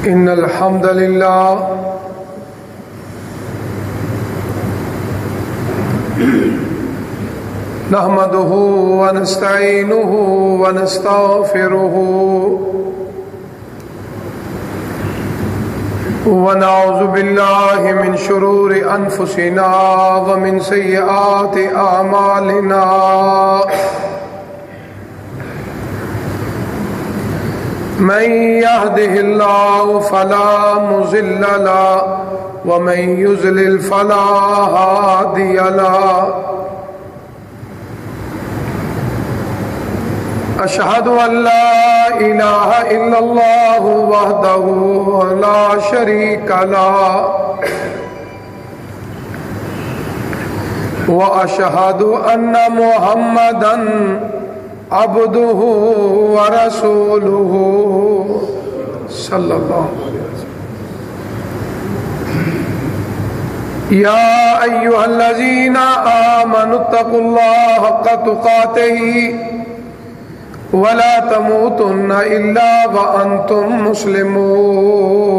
إن الحمد لله نحمده ونستعينه ونستغفره ونعوذ بالله من شرور أنفسنا ومن سيئات أعمالنا من يهده الله فلا مضل له ومن يضلل فلا هادي له أشهد أن لا إله إلا الله وحده لا شريك له وأشهد أن محمدًا عبده ورسوله صلى الله عليه وسلم يا أيها الذين آمنوا اتقوا الله حق تقاته ولا تموتن إلا وأنتم مسلمون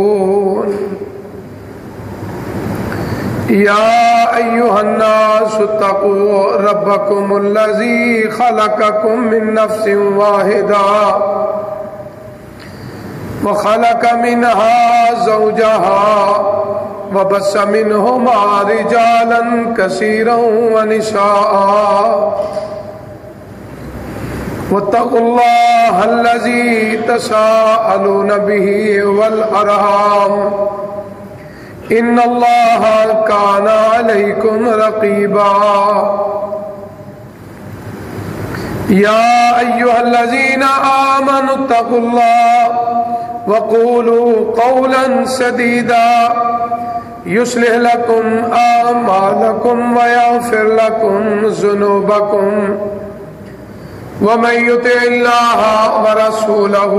يا أيها الناس اتقوا ربكم الذي خلقكم من نفس واحدة وخلق منها زوجها وبث منهما رجالا كثيرا ونساء واتقوا الله الذي تساءلون به والأرحام إن الله كان عليكم رقيبا يا أيها الذين آمنوا اتقوا الله وقولوا قولا سديدا يصلح لكم أعمالكم ويغفر لكم ذنوبكم ومن يطع الله ورسوله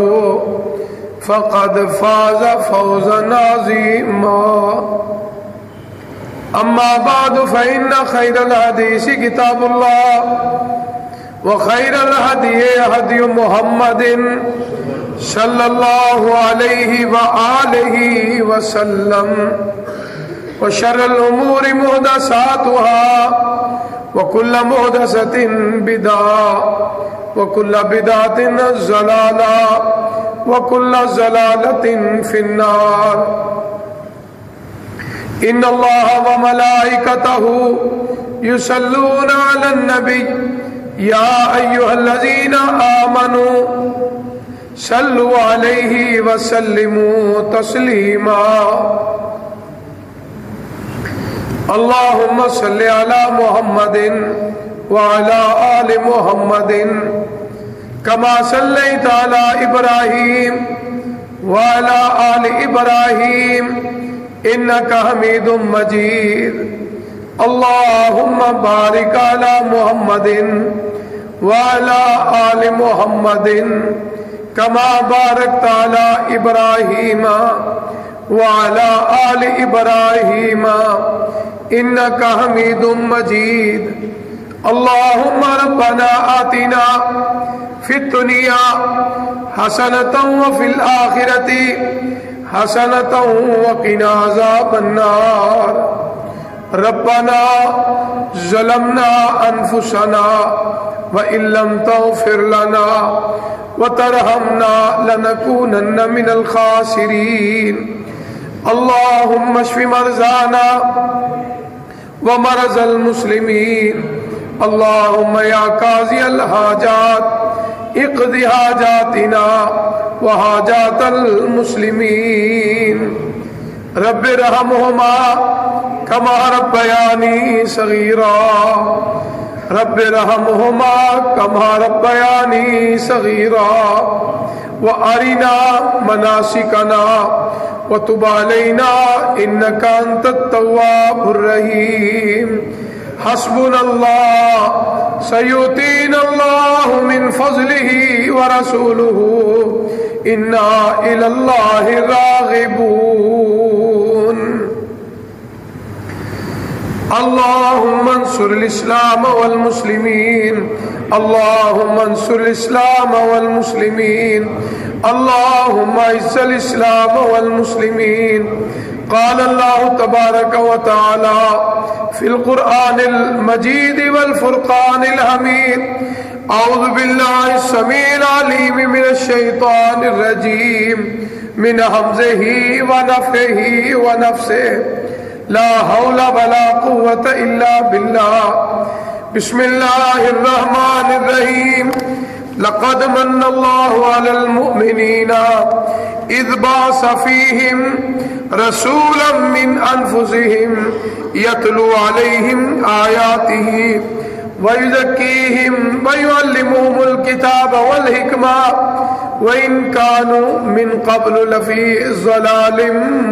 فقد فاز فوزا عظيما أما بعد فإن خير الحديث كتاب الله وخير الهدي هدي محمد صلى الله عليه وآله وسلم وشر الأمور محدثاتها وكل محدثة بدعة وكل بدعة ضلالة وكل ضلالة في النار إن الله وملائكته يصلون على النبي يا أيها الذين آمنوا صلوا عليه وسلموا تسليما اللهم صل على محمد وعلى آل محمد كما صليت على إبراهيم وعلى آل إبراهيم إنك حميد مجيد اللهم بارك على محمد وعلى آل محمد كما باركت على إبراهيم وعلى آل إبراهيم إنك حميد مجيد اللهم ربنا آتنا في الدنيا حسنة وفي الآخرة حسنة وقنا عذاب النار ربنا ظلمنا أنفسنا وإن لم تغفر لنا وترحمنا لنكونن من الخاسرين اللهم اشف مرضانا ومرضى المسلمين اللهم يا قاضي الحاجات اقض حاجاتنا وحاجات المسلمين رب ارحمهما كما ربياني صغيرا رب ارحمهما كما ربياني صغيرا وأرنا مناسكنا وتب علينا إنك أنت التواب الرحيم حسبنا الله سيؤتينا الله من فضله ورسوله إنا إلى الله راغبون اللهم انصر الإسلام والمسلمين اللهم انصر الإسلام والمسلمين اللهم اعز الإسلام والمسلمين قال الله تبارك وتعالى في القرآن المجيد والفرقان الحميد أعوذ بالله السميع العليم من الشيطان الرجيم من همزه ونفخه ونفسه لا حول ولا قوة إلا بالله بسم الله الرحمن الرحيم لقد من الله على المؤمنين إذ بعث فيهم رسولا من أنفسهم يتلو عليهم آياته ويزكيهم ويعلمهم الكتاب والحكمة وإن كانوا من قبل لفي ضلال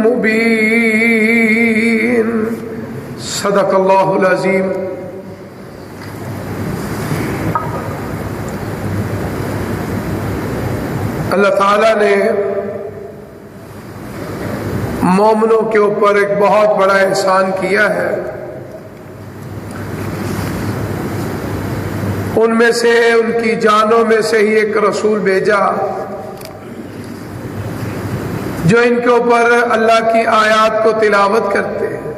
مبين صدق الله العظيم. اللہ تعالیٰ نے مومنوں کے اوپر ایک بہت بڑا احسان کیا ہے. ان میں سے ان کی جانوں میں سے ہی ایک رسول بھیجا جو ان کے اوپر اللہ کی آیات کو تلاوت کرتے ہیں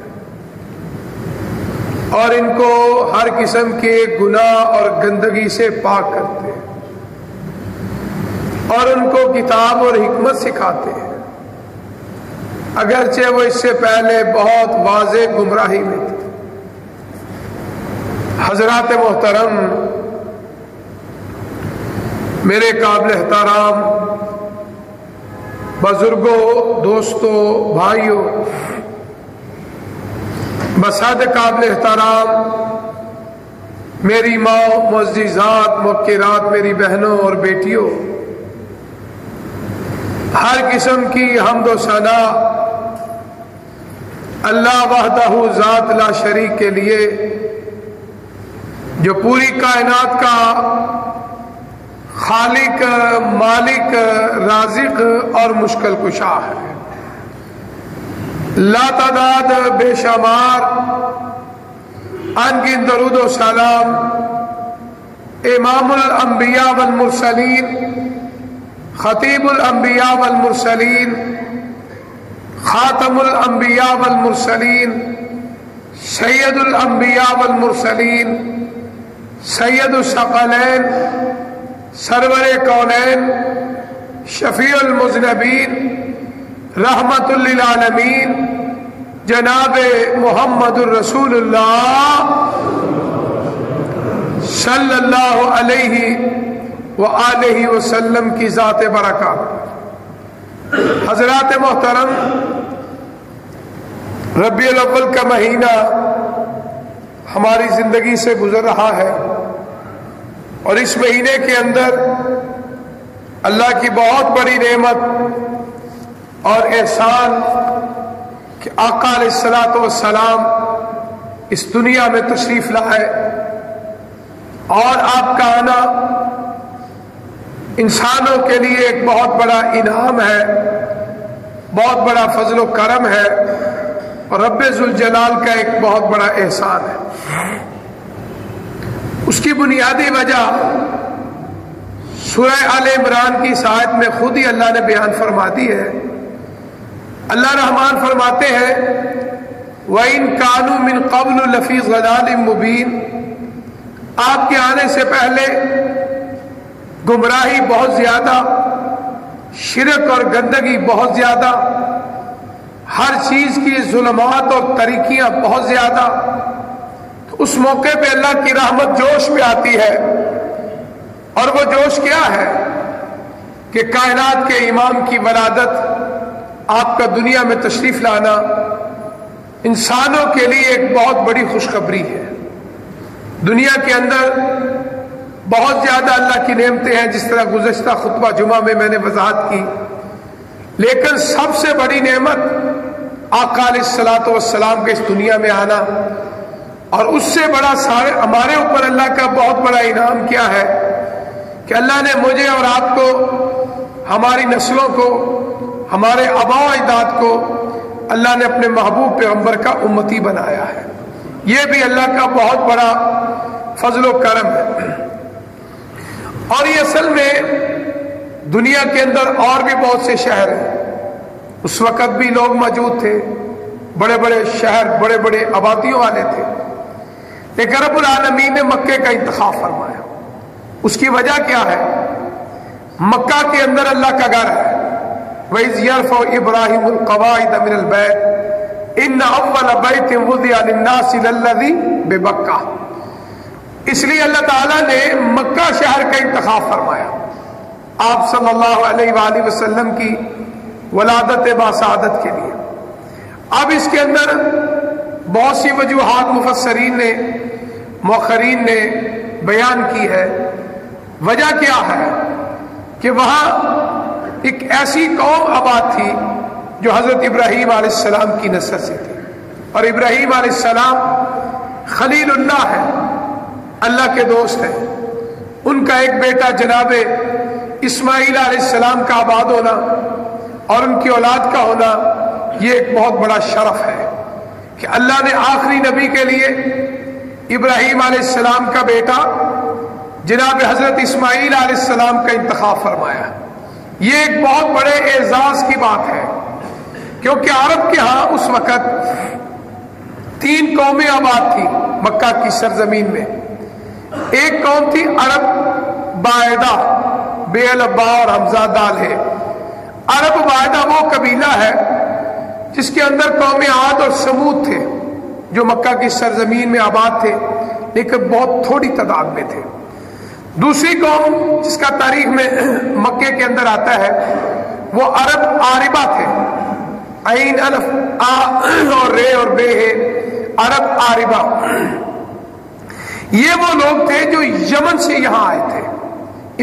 اور ان کو ہر قسم کے گناہ اور گندگی سے پاک کرتے ہیں اور ان کو کتاب اور حکمت سکھاتے ہیں، اگرچہ وہ اس سے پہلے بہت واضح گمراہی میں تھے. حضرات محترم، میرے قابل احترام بزرگوں، دوستوں، بھائیوں، بساد قابل احترام میری ماں، معززات، موقرات، میری بہنوں اور بیٹیوں، ہر قسم کی حمد و ثنا اللہ وحدہ ذات لا شریک کے لیے جو پوری کائنات کا خالق، مالک، رازق اور مشکل کشا ہے. لا تعداد بے شمار انگن درود و سلام امام الانبیاء والمرسلین، خطیب الانبیاء والمرسلین، خاتم الانبیاء والمرسلین، سید الانبیاء والمرسلین، سید الثقلین، سرور کونین، شفیع المذنبین، رحمت للعالمین، جناب محمد الرسول اللہ صلی اللہ علیہ وآلہ وسلم کی ذات برکات. حضرات محترم، ربیع الاول کا مہینہ ہماری زندگی سے گزر رہا ہے اور اس مہینے کے اندر اللہ کی بہت بڑی نعمت اور احسان کہ آقا علیہ الصلوۃ والسلام اس دنیا میں تشریف لائے اور آپ کا آنا انسانوں کے لیے ایک بہت بڑا انعام ہے، بہت بڑا فضل و کرم ہے اور رب ذوالجلال کا ایک بہت بڑا احسان ہے. اس کی بنیادی وجہ سورہ آل عمران کی اس آیت میں خود ہی اللہ نے بیان فرما دی ہے. اللہ رحمان فرماتے ہیں وَإِن كَانُوا مِن قَبْلُ لَفِي ضَلَالٍ مُبِينٍ، آپ کے آنے سے پہلے گمراہی بہت زیادہ، شرک اور گندگی بہت زیادہ، ہر چیز کی ظلمات اور تاریکیاں بہت زیادہ. تو اس موقع پہ اللہ کی رحمت جوش میں آتی ہے، اور وہ جوش کیا ہے کہ کائنات کے امام کی ولادت، آپ کا دنیا میں تشریف لانا انسانوں کے لیے ایک بہت بڑی خوشخبری ہے. دنیا کے اندر بہت زیادہ اللہ کی نعمتیں ہیں، جس طرح گزشتہ خطبہ جمعہ میں نے وضاحت کی، لیکن سب سے بڑی نعمت آقا علیہ الصلوۃ والسلام کے اس دنیا میں آنا، اور اس سے بڑا ہمارے اوپر اللہ کا بہت بڑا انعام کیا ہے کہ اللہ نے مجھے اور آپ کو، ہماری نسلوں کو، ہمارے آباء و اجداد کو اللہ نے اپنے محبوب پیغمبر کا امتی بنایا ہے. یہ بھی اللہ کا بہت بڑا فضل و کرم ہے. اور یہ اصل میں دنیا کے اندر اور بھی بہت سے شہر ہیں، اس وقت بھی لوگ موجود تھے، بڑے بڑے شہر، بڑے بڑے آبادیوں والے تھے، لیکن رب العالمین نے مکے کا انتخاب فرمایا۔ اس کی وجہ کیا ہے؟ مکہ کے اندر اللہ کا گھر ہے، وَإِذْ يَرْفَعُ إِبْرَاهِيمُ الْقَوَاعِدَ مِنَ الْبَيْتِ إِنَّ أَوَّلَ بَيْتٍ وُضِعَ لِلنَّاسِ لَلَّذِي بِبَكَّةَ، اس لیے اللہ تعالیٰ نے مکہ شہر کا انتخاب فرمایا آپ صلی اللہ علیہ وآلہ وسلم کی ولادت باسعادت کے لیے۔ اب اس کے اندر بہت سی وجوہات مفسرین نے، مؤخرین نے بیان کی ہے۔ وجہ کیا ہے کہ وہاں ایک ایسی قوم آباد تھی جو حضرت ابراہیم علیہ السلام کی نسل سے تھی، اور ابراہیم علیہ السلام خلیل اللہ ہے، اللہ کے دوست ہیں۔ ان کا ایک بیٹا جناب اسماعیل علیہ السلام کا آباد ہونا اور ان کی اولاد کا ہونا، یہ ایک بہت بڑا شرف ہے کہ اللہ نے آخری نبی کے لیے ابراہیم علیہ السلام کا بیٹا جناب حضرت اسماعیل علیہ السلام کا انتخاب فرمایا۔ یہ ایک بہت بڑے اعزاز کی بات ہے، کیونکہ عرب کے ہاں اس وقت 3 قومیں آباد تھی مکہ کی سرزمین میں۔ ایک قوم تھی عرب باعدہ، بے البا اور حمزہ دال ہے۔ عرب باعدہ وہ قبیلہ ہے جس کے اندر قوم عاد اور سمود تھے، جو مکہ کی سرزمین میں آباد تھے لیکن بہت تھوڑی تعداد میں تھے۔ دوسری قوم جس کا تاریخ میں مکے کے اندر آتا ہے وہ عرب عاربہ تھے، عین الف آ اور رے اور بے ہے، عرب عاربہ۔ یہ وہ لوگ تھے جو یمن سے یہاں آئے تھے،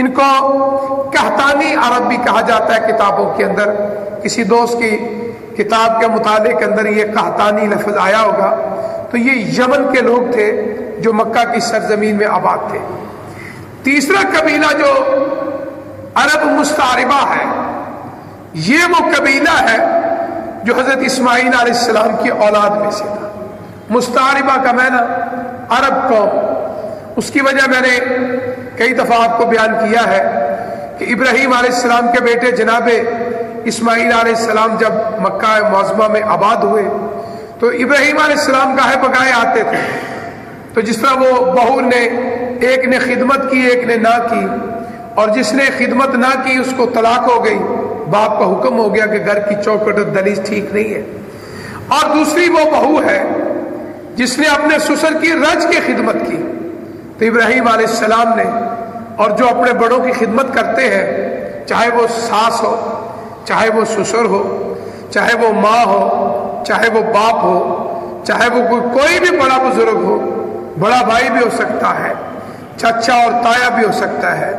ان کو قحطانی عرب بھی کہا جاتا ہے۔ کتابوں کے اندر کسی دوست کی کتاب کے مطالعے کے اندر یہ قحطانی لفظ آیا ہوگا، تو یہ یمن کے لوگ تھے جو مکہ کی سرزمین میں آباد تھے۔ تیسرا قبیلہ جو عرب مستعربہ ہے، یہ وہ قبیلہ ہے جو حضرت اسماعیل علیہ السلام کی اولاد میں سے تھا۔ مستعربہ کا معنی عرب قوم۔ اس کی وجہ میں نے کئی دفعہ آپ کو بیان کیا ہے کہ ابراہیم علیہ السلام کے بیٹے جناب اسماعیل علیہ السلام جب مکہ معظمہ میں آباد ہوئے تو ابراہیم علیہ السلام گاہے بگاہے آتے تھے، تو جس طرح وہ بہو نے، ایک نے خدمت کی ایک نے نہ کی، اور جس نے خدمت نہ کی اس کو طلاق ہو گئی، باپ کا حکم ہو گیا کہ گھر کی چوکھٹ اور دہلیز ٹھیک نہیں ہے۔ اور دوسری وہ بہو ہے جس نے اپنے سسر کی رج کی خدمت کی، تو ابراہیم علیہ السلام نے، اور جو اپنے بڑوں کی خدمت کرتے ہیں، چاہے وہ ساس ہو، چاہے وہ سسر ہو، چاہے وہ ماں ہو، چاہے وہ باپ ہو، چاہے وہ کوئی بھی بڑا بزرگ ہو، بڑا بھائی بھی ہو سکتا ہے، چچا اور تایا بھی ہو سکتا ہے،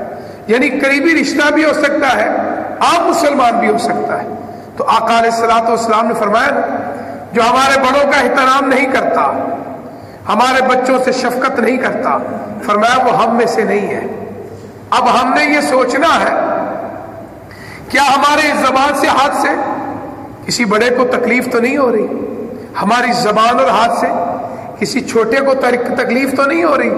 یعنی قریبی رشتہ بھی ہو سکتا ہے، عام مسلمان بھی ہو سکتا ہے۔ تو آقا علیہ الصلوۃ والسلام نے فرمایا جو ہمارے بڑوں کا احترام نہیں کرتا، ہمارے بچوں سے شفقت نہیں کرتا، فرمایا وہ ہم میں سے نہیں ہے۔ اب ہم نے یہ سوچنا ہے کیا ہمارے زبان سے ہاتھ سے کسی بڑے کو تکلیف تو نہیں ہو رہی، ہماری زبان اور ہاتھ سے کسی چھوٹے کو تکلیف تو نہیں ہو رہی،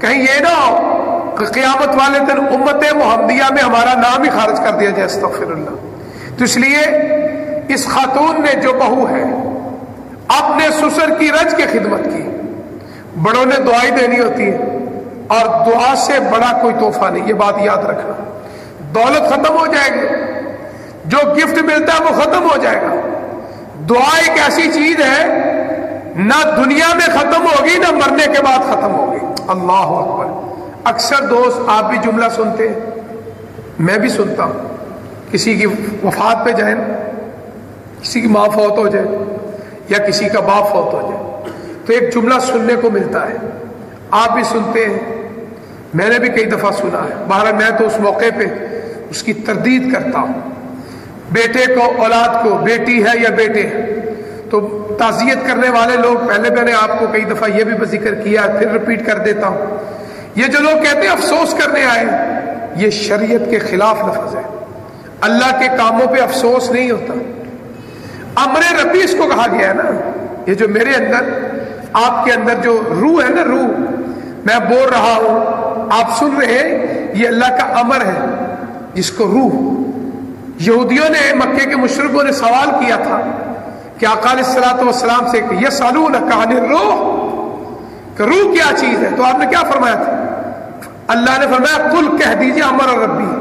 کہیں یہ نہ ہو کہ قیامت والے دن امت محمدیہ میں ہمارا نام ہی خارج کر دیا جائے، استغفر اللہ۔ تو اس لیے اس خاتون نے جو بہو ہے اپنے سسر کی رج کی خدمت کی، بڑوں نے دعائی دینی ہوتی ہے، اور دعا سے بڑا کوئی تحفہ نہیں، یہ بات یاد رکھنا۔ دولت ختم ہو جائے گی، جو گفٹ ملتا ہے وہ ختم ہو جائے گا، دعا ایک ایسی چیز ہے نہ دنیا میں ختم ہوگی نہ مرنے کے بعد ختم ہوگی۔ اللہ اکبر۔ اکثر دوست آپ بھی جملہ سنتے ہیں، میں بھی سنتا ہوں، کسی کی وفات پہ جائیں، کسی کی ماں فوت ہو جائے یا کسی کا باپ فوت ہو جائے تو ایک جملہ سننے کو ملتا ہے، آپ بھی سنتے ہیں، میں نے بھی کئی دفعہ سنا ہے۔ بہرحال میں تو اس موقع پہ اس کی تردید کرتا ہوں، بیٹے کو، اولاد کو، بیٹی ہے یا بیٹے ہیں تو تعزیت کرنے والے لوگ، پہلے میں نے آپ کو کئی دفعہ یہ بھی ذکر کیا، پھر ریپیٹ کر دیتا ہوں، یہ جو لوگ کہتے ہیں افسوس کرنے آئے، یہ شریعت کے خلاف لفظ ہے۔ اللہ کے کاموں پہ افسوس نہیں ہوتا، امر ربی اس کو کہا گیا ہے نا۔ یہ جو میرے اندر، آپ کے اندر جو روح ہے نا، روح میں بول رہا ہوں، آپ سن رہے ہیں، یہ اللہ کا امر ہے جس کو روح. یہودیوں نے مکے کے مشرکوں نے سوال کیا تھا کہ آقا علیہ الصلوۃ والسلام سے کہ یسألونک عن الروح، کہ روح کیا چیز ہے؟ تو آپ نے کیا فرمایا تھا؟ اللہ نے فرمایا قل کہہ دیجیے امر ربی،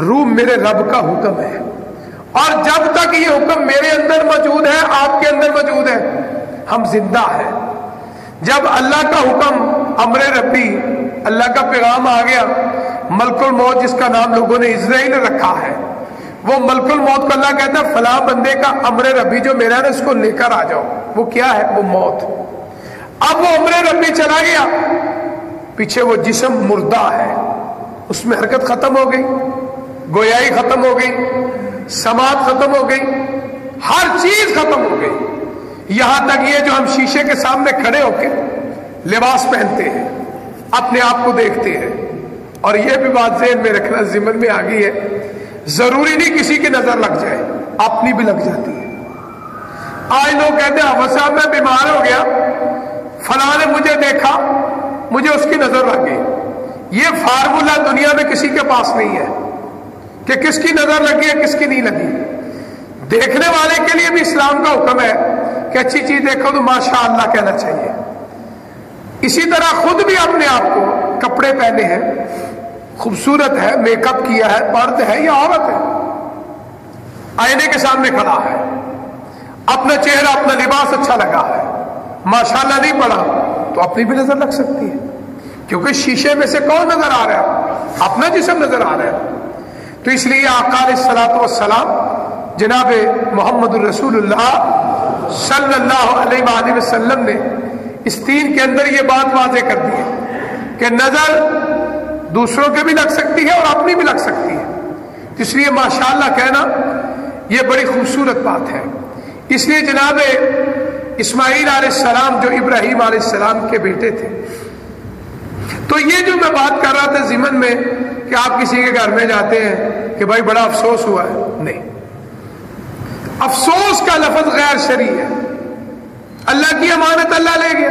روح میرے رب کا حکم ہے، اور جب تک یہ حکم میرے اندر موجود ہے آپ کے اندر موجود ہے ہم زندہ ہیں. جب اللہ کا حکم امر ربی، اللہ کا پیغام آ گیا، ملک الموت جس کا نام لوگوں نے اسرائیل رکھا ہے، وہ ملک الموت کو اللہ کہتا ہے فلاں بندے کا امر ربی جو میرا ہے اس کو لے کر آ جاؤ. وہ کیا ہے؟ وہ موت. اب وہ امر ربی چلا گیا، پیچھے وہ جسم مردہ ہے، اس میں حرکت ختم ہو گئی، گویائی ختم ہو گئی، سماعت ختم ہو گئی، ہر چیز ختم ہو گئی. یہاں تک یہ جو ہم شیشے کے سامنے کھڑے ہو کے لباس پہنتے ہیں، اپنے آپ کو دیکھتے ہیں، اور یہ بھی بات ذہن میں رکھنا ذمن میں آ گئی ہے، ضروری نہیں کسی کی نظر لگ جائے، اپنی بھی لگ جاتی ہے. آج لوگ کہتے ہیں افسر صاحب میں بیمار ہو گیا، فلاں نے مجھے دیکھا، مجھے اس کی نظر لگ گئی. یہ فارمولہ دنیا میں کسی کے پاس نہیں ہے کہ کس کی نظر لگی ہے کس کی نہیں لگی. دیکھنے والے کے لیے بھی اسلام کا حکم ہے کہ اچھی چیز دیکھو تو ماشاء اللہ کہنا چاہیے. اسی طرح خود بھی اپنے آپ کو کپڑے پہنے ہیں، خوبصورت ہے، میک اپ کیا ہے، مرد ہے یا عورت ہے، آئینے کے سامنے کھڑا ہے، اپنا چہرہ اپنا لباس اچھا لگا ہے، ماشاءاللہ نہیں پڑا تو اپنی بھی نظر لگ سکتی ہے، کیونکہ شیشے میں سے کون نظر آ رہا ہے؟ اپنا جسم نظر آ رہا ہے. تو اس لیے آقا علیہ الصلوۃ والسلام جناب محمد الرسول اللہ صلی اللہ علیہ وآلہ وسلم نے اس دین کے اندر یہ بات واضح کر دی ہے کہ نظر دوسروں کے بھی لگ سکتی ہے اور اپنی بھی لگ سکتی ہے. اس لیے ماشاءاللہ کہنا یہ بڑی خوبصورت بات ہے. اس لیے جناب اسماعیل علیہ السلام جو ابراہیم علیہ السلام کے بیٹے تھے، تو یہ جو میں بات کر رہا تھا ضمن میں کہ آپ کسی کے گھر میں جاتے ہیں کہ بھائی بڑا افسوس ہوا ہے، نہیں، افسوس کا لفظ غیر شرعی ہے. اللہ کی امانت اللہ لے گیا،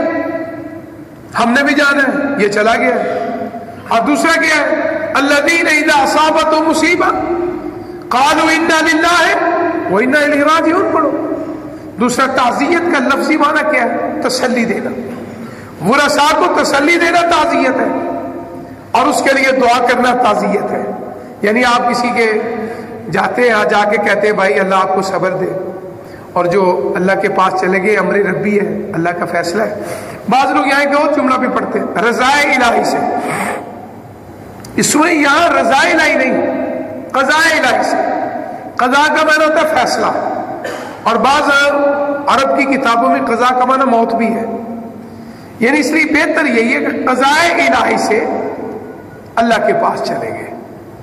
ہم نے بھی جانا ہے، یہ چلا گیا. اور دوسرا کیا ہے؟ الذین اذا اصابتهم مصیبہ قالوا انا للہ وانا الیہ راجعون. پڑھو. دوسرا تعزیت کا لفظی معنی کیا ہے؟ تسلی دینا. ورثاء کو تسلی دینا تعزیت ہے، اور اس کے لیے دعا کرنا تعزیت ہے. یعنی آپ کسی کے جاتے ہیں، جا کے کہتے ہیں بھائی اللہ آپ کو صبر دے، اور جو اللہ کے پاس چلے گئے امر ربی ہے، اللہ کا فیصلہ ہے. بعض لوگ یہاں کے اور جملہ بھی پڑھتے ہیں رضائے الہی سے. اس میں یہاں رضائے الہی نہیں، قضاء الہی سے. قضاء کا معنی ہوتا ہے فیصلہ، اور بعض عرب کی کتابوں میں قضاء کا معنی موت بھی ہے. یعنی اس لیے بہتر یہی ہے کہ قضاء الہی سے اللہ کے پاس چلے گئے.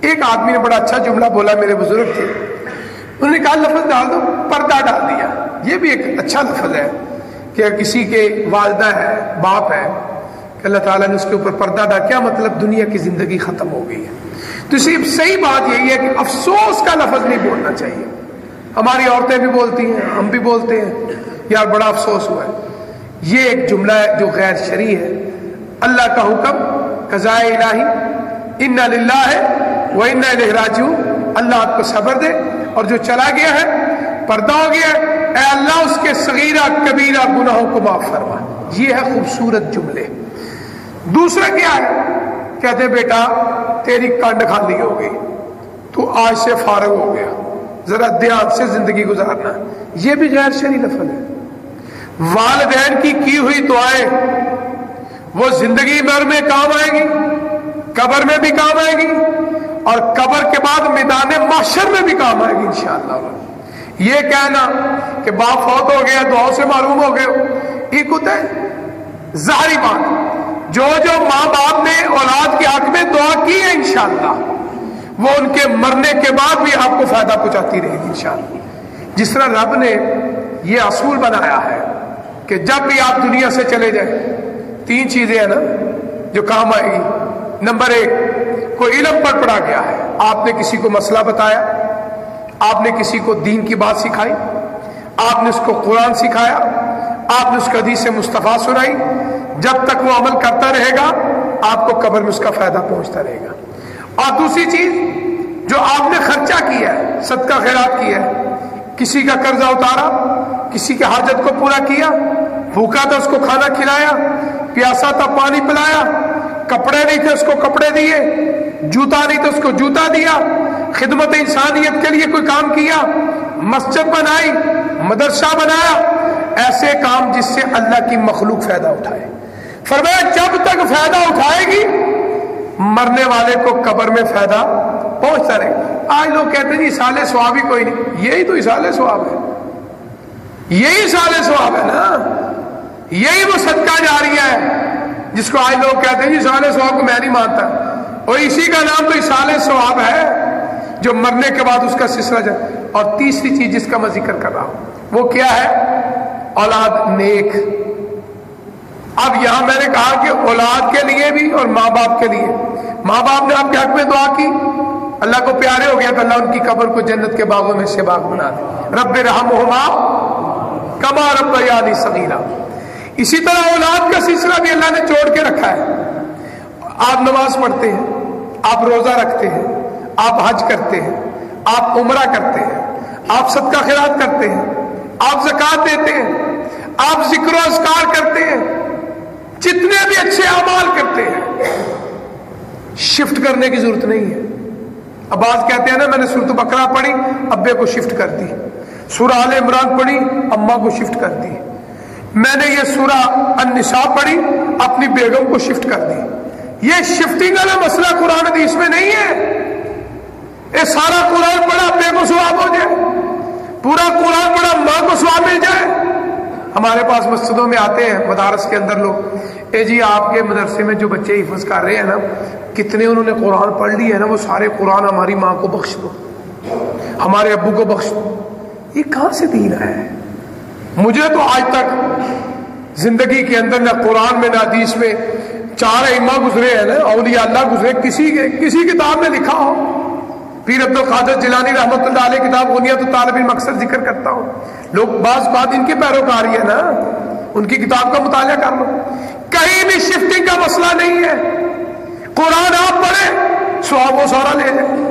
ایک آدمی نے بڑا اچھا جملہ بولا، میرے بزرگ تھے، انہوں نے کہا لفظ ڈال دو، پردہ ڈال دیا. یہ بھی ایک اچھا لفظ ہے کہ کسی کے والدہ ہے، باپ ہے، کہ اللہ تعالیٰ نے اس کے اوپر پردہ ڈالا. کیا مطلب؟ دنیا کی زندگی ختم ہو گئی ہے. تو صرف صحیح بات یہی ہے کہ افسوس کا لفظ نہیں بولنا چاہیے. ہماری عورتیں بھی بولتی ہیں، ہم بھی بولتے ہیں یار بڑا افسوس ہوا ہے. یہ ایک جملہ ہے جو غیر شرعی ہے. اللہ کا حکم قضاء الہی، انا للہ و انا الیہ راجعون. اللہ آپ کو صبر دے، اور جو چلا گیا ہے پردہ ہو گیا ہے، اے اللہ اس کے صغیرہ کبیرہ گناہوں کو معاف فرما. یہ ہے خوبصورت جملے. دوسرا کیا ہے؟ کہتے بیٹا تیری کنڈ خالی ہو گئی، تو آج سے فارغ ہو گیا، ذرا دھیان سے زندگی گزارنا. یہ بھی غیر شرعی لفظ ہے. والدین کی ہوئی دعائیں وہ زندگی بھر میں کام آئے گی، قبر میں بھی کام آئے گی، اور قبر کے بعد میدان محشر میں بھی کام آئے گی انشاءاللہ. یہ کہنا کہ باپ فوت ہو گیا دعاؤں سے معلوم ہو گئے، ایک ہوتا ہے ظاہری بات. جو ماں باپ نے اولاد کے حق میں دعا کی ہے انشاءاللہ، وہ ان کے مرنے کے بعد بھی آپ کو فائدہ پہنچاتی رہے گی انشاءاللہ. جس طرح رب نے یہ اصول بنایا ہے کہ جب بھی آپ دنیا سے چلے جائیں، 3 چیزیں ہیں نا جو کام آئے گی. نمبر 1، کوئی علم پر پڑھا گیا ہے، آپ نے کسی کو مسئلہ بتایا، آپ نے کسی کو دین کی بات سکھائی، آپ نے اس کو قرآن سکھایا، آپ نے اس کو حدیث مصطفیٰ سنائی. جب تک وہ عمل کرتا رہے گا آپ کو قبر میں اس کا فائدہ پہنچتا رہے گا. اور دوسری چیز جو آپ نے خرچہ کیا ہے، صدقہ خیرات کیا ہے، کسی کا قرضہ اتارا، کسی کی حاجت کو پورا کیا، بھوکا تھا اس کو کھانا کھلایا، پیاسا تھا پانی پلایا، کپڑے نہیں تھے اس کو کپڑے دیے، جوتا نہیں تھا اس کو جوتا دیا، خدمت انسانیت کے لیے کوئی کام کیا، مسجد بنائی، مدرسہ بنایا، ایسے کام جس سے اللہ کی مخلوق فائدہ اٹھائے۔ فرمایا جب تک فائدہ اٹھائے گی مرنے والے کو قبر میں فائدہ پہنچتا رہے گا۔ آج لوگ کہتے ہیں جی اصال ثواب ہی کوئی نہیں، یہی تو اصال ثواب ہے، یہی اصال ثواب ہے نا، یہی وہ صدقہ جاریہ ہے جس کو آج لوگ کہتے ہیں جی اصال ثواب کو میں نہیں مانتا، اور اسی کا نام تو اصال ثواب ہے جو مرنے کے بعد اس کا سلسلہ جائے۔ اور تیسری چیز جس کا میں ذکر کر رہا ہوں وہ کیا ہے؟ اولاد نیک۔ اب یہاں میں نے کہا کہ اولاد کے لیے بھی اور ماں باپ کے لیے، ماں باپ نے آپ کے حق میں دعا کی، اللہ کو پیارے ہو گیا کہ اللہ ان کی قبر کو جنت کے باغوں میں سے باغ بنا دے، رب ارحمہما کما ربیانی صغیرا۔ اسی طرح اولاد کا سلسلہ بھی اللہ نے جوڑ کے رکھا ہے۔ آپ نماز پڑھتے ہیں، آپ روزہ رکھتے ہیں، آپ حج کرتے ہیں، آپ عمرہ کرتے ہیں، آپ صدقہ خیرات کرتے ہیں، آپ زکوٰۃ دیتے ہیں، آپ ذکر و اذکار کرتے ہیں، جتنے بھی اچھے اعمال کرتے ہیں، شفٹ کرنے کی ضرورت نہیں ہے۔ عباس کہتے ہیں نا میں نے سورۃ بقرہ پڑھی ابے کو شفٹ کر دی، سورہ آل عمران پڑھی اماں کو شفٹ کر دی، میں نے یہ سورہ النساء پڑھی اپنی بیگم کو شفٹ کر دی۔ یہ شفٹنگ والا مسئلہ قرآن حدیث میں نہیں ہے۔ یہ سارا قرآن پڑھا ابے کو ثواب ہو جائے، پورا قرآن پڑھا ماں کو ثواب مل جائے۔ ہمارے پاس مسجدوں میں آتے ہیں مدارس کے اندر لوگ، اے جی آپ کے مدرسے میں جو بچے حفظ کر رہے ہیں نا، کتنے انہوں نے قرآن پڑھ لی ہے نا، وہ سارے قرآن ہماری ماں کو بخش دو، ہمارے ابو کو بخش دو۔ یہ کہاں سے دین ہے؟ مجھے تو آج تک زندگی کے اندر نہ قرآن میں نہ حدیث میں، چار ائمہ گزرے ہیں نا، اولیاء اللہ گزرے، کسی کتاب میں لکھا ہو۔ پیر عبد القادر جیلانی رحمۃ اللہ علیہ کتاب غنیۃ الطالب مقصد ذکر کرتا ہوں، لوگ بعض بات ان کے پیروکاری ہے نا، ان کی کتاب کا مطالعہ کر لو، کہیں بھی شفٹنگ کا مسئلہ نہیں ہے۔ قرآن آپ پڑھیں ثواب و سارا لے جائیں۔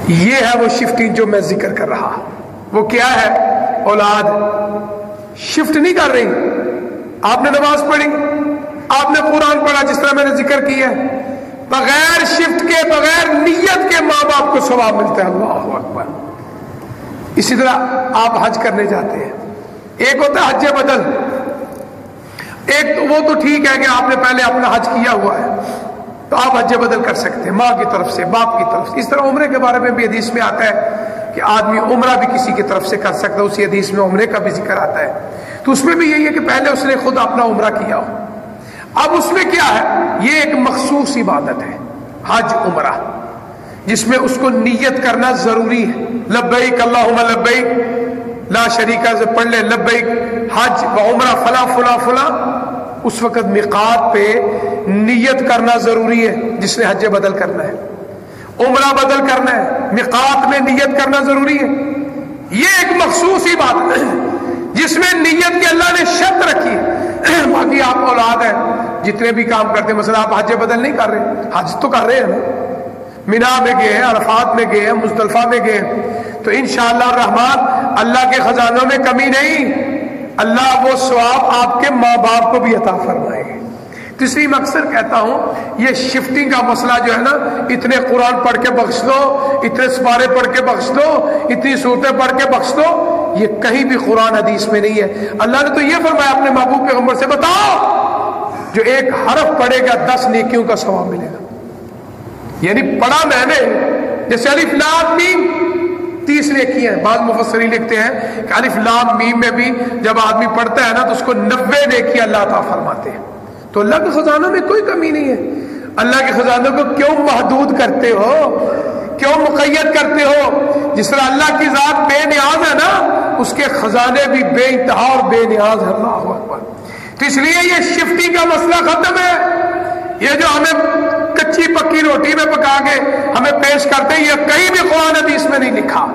یہ ہے وہ شفٹنگ جو میں ذکر کر رہا، وہ کیا ہے؟ اولاد شفٹ نہیں کر رہی۔ آپ نے نماز پڑھی، آپ نے قرآن پڑھا جس طرح میں نے ذکر کیا، بغیر شفٹ کے بغیر نیت کے ماں باپ کو ثواب ملتا ہے۔ اللہ اکبر۔ اسی طرح آپ حج کرنے جاتے ہیں، ایک ہوتا ہے حج بدل، ایک تو وہ تو ٹھیک ہے کہ آپ نے پہلے اپنا حج کیا ہوا ہے تو آپ حج بدل کر سکتے ہیں ماں کی طرف سے، باپ کی طرف سے۔ اس طرح عمرے کے بارے میں بھی حدیث میں آتا ہے کہ آدمی عمرہ بھی کسی کی طرف سے کر سکتا ہے، اسی حدیث میں عمرے کا بھی ذکر آتا ہے۔ تو اس میں بھی یہی ہے کہ پہلے اس نے خود اپنا عمرہ کیا ہو۔ اب اس میں کیا ہے؟ یہ ایک مخصوص عبادت ہے حج عمرہ، جس میں اس کو نیت کرنا ضروری ہے۔ لبیک اللہم لبیک لا شریک سے پڑھ لے، لبیک حج و عمرہ فلاں فلاں فلاں۔ اس وقت میقات پہ نیت کرنا ضروری ہے جس نے حج بدل کرنا ہے، عمرہ بدل کرنا ہے، میقات میں نیت کرنا ضروری ہے۔ یہ ایک مخصوص عبادت ہے جس میں نیت کی اللہ نے شرط رکھی ہے۔ باقی آپ اولاد ہیں جتنے بھی کام کرتے ہیں، مثلا آپ حج بدل نہیں کر رہے، حج تو کر رہے ہیں نا، مینا میں گئے ہیں، عرفات میں گئے ہیں، مزدلفہ میں گئے ہیں، تو انشاءاللہ الرحمن اللہ کے خزانوں میں کمی نہیں، اللہ وہ ثواب آپ کے ماں باپ کو بھی عطا فرمائے گا۔ تو اس لیے میں اکثر کہتا ہوں یہ شفٹنگ کا مسئلہ جو ہے نا، اتنے قرآن پڑھ کے بخش دو، اتنے سپارے پڑھ کے بخش دو، اتنی صورتیں پڑھ کے بخش دو، یہ کہیں بھی قرآن حدیث میں نہیں ہے۔ اللہ نے تو یہ فرمایا اپنے محبوب پیغمبر سے، بتاؤ جو ایک حرف پڑھے گا 10 نیکیوں کا ثواب ملے گا۔ یعنی پڑھا میں نے، جیسے الف لام میم 30 نیکیاں ہیں، بعض مفسرین لکھتے ہیں کہ الف لام میم میں بھی جب آدمی پڑھتا ہے نا تو اس کو 90 نیکیاں اللہ عطا فرماتے ہیں۔ تو اللہ کے خزانوں میں کوئی کمی نہیں ہے۔ اللہ کے خزانوں کو کیوں محدود کرتے ہو، کیوں مقید کرتے ہو؟ جس طرح اللہ کی ذات بے نیاز ہے نا، اس کے خزانے بھی بے انتہا اور بے نیاز ہے۔ اللہ اکبر۔ تو اس لیے یہ شفٹنگ کا مسئلہ ختم ہے۔ یہ جو ہمیں کچی پکی روٹی میں پکا کے ہمیں پیش کرتے ہیں، یہ کہیں بھی قرآن حدیث میں نہیں لکھا۔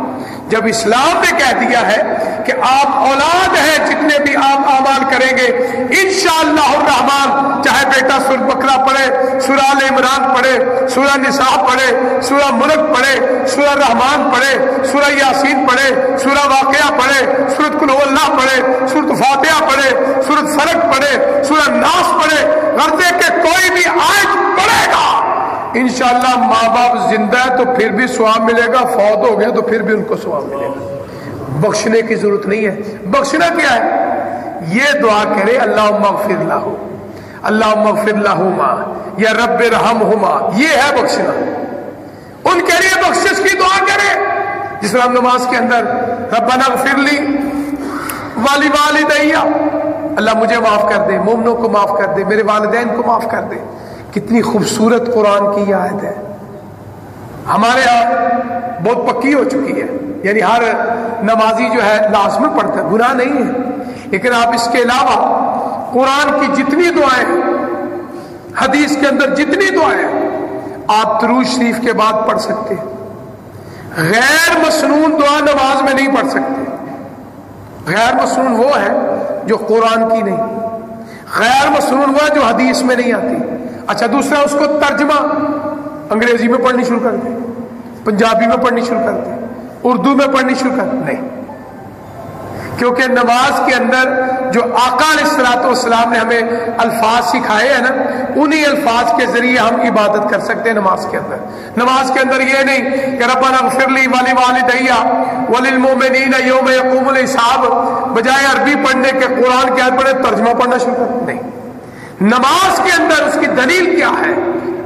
جب اسلام نے کہہ دیا ہے کہ آپ اولاد ہیں، جتنے بھی آپ اعمال کریں گے انشاءاللہ الرحمن، چاہے بیٹا سورہ بقرہ پڑھے، سورہ آل عمران پڑھے، سورہ نساء پڑھے، سورہ ملک پڑھے، سورہ رحمان پڑھے، سورہ یاسین پڑھے، سورہ واقعہ پڑھے، سورۃ قل هو اللہ پڑھے، سورۃ فاتحہ پڑھے، سورۃ فلق پڑھے، سورہ ناس پڑھے، غرضے کہ کوئی بھی آیت پڑھے گا انشاءاللہ ماں باپ زندہ ہے تو پھر بھی ثواب ملے گا، فوت ہو گیا تو پھر بھی ان کو ثواب ملے گا۔ بخشنے کی ضرورت نہیں ہے۔ بخشنا کیا ہے؟ یہ دعا کرے اللہم اغفر لہ، اللہم اغفر لہما یا رب ارحمہما، یہ ہے بخشنا۔ ان کے لیے بخشش کی دعا کرے، جس طرح ہم نماز کے اندر ربنا اغفر لی والی والدیہ، اللہ مجھے معاف کر دے، مومنوں کو معاف کر دے، میرے والدین کو معاف کر دے۔ کتنی خوبصورت قرآن کی یہ آیت ہے، ہمارے ہاں بہت پکی ہو چکی ہے، یعنی ہر نمازی جو ہے لازمی پڑھتا ہے، گناہ نہیں ہے، لیکن آپ اس کے علاوہ قرآن کی جتنی دعائیں ہیں، حدیث کے اندر جتنی دعائیں ہیں، آپ درود شریف کے بعد پڑھ سکتے ہیں۔ غیر مسنون دعا نماز میں نہیں پڑھ سکتے۔ غیر مسنون وہ ہے جو قرآن کی نہیں، غیر مسنون وہ ہے جو حدیث میں نہیں آتی۔ اچھا دوسرا، اس کو ترجمہ انگریزی میں پڑھنی شروع کر دیں، پنجابی میں پڑھنی شروع کر دیں، اردو میں پڑھنی شروع کر دیں، نہیں، کیونکہ نماز کے اندر جو آقا علیہ الصلوۃ والسلام نے ہمیں الفاظ سکھائے ہیں نا، انہی الفاظ کے ذریعے ہم عبادت کر سکتے ہیں نماز کے اندر۔ نماز کے اندر یہ نہیں کہ ربنا اغفر لی ولی والدیہ وللمؤمنین یوم یقوم الحساب، بجائے عربی پڑھنے کے قرآن کی آیت پڑھے ترجمہ پڑھنا شروع کر، نہیں۔ نماز کے اندر اس کی دلیل کیا ہے؟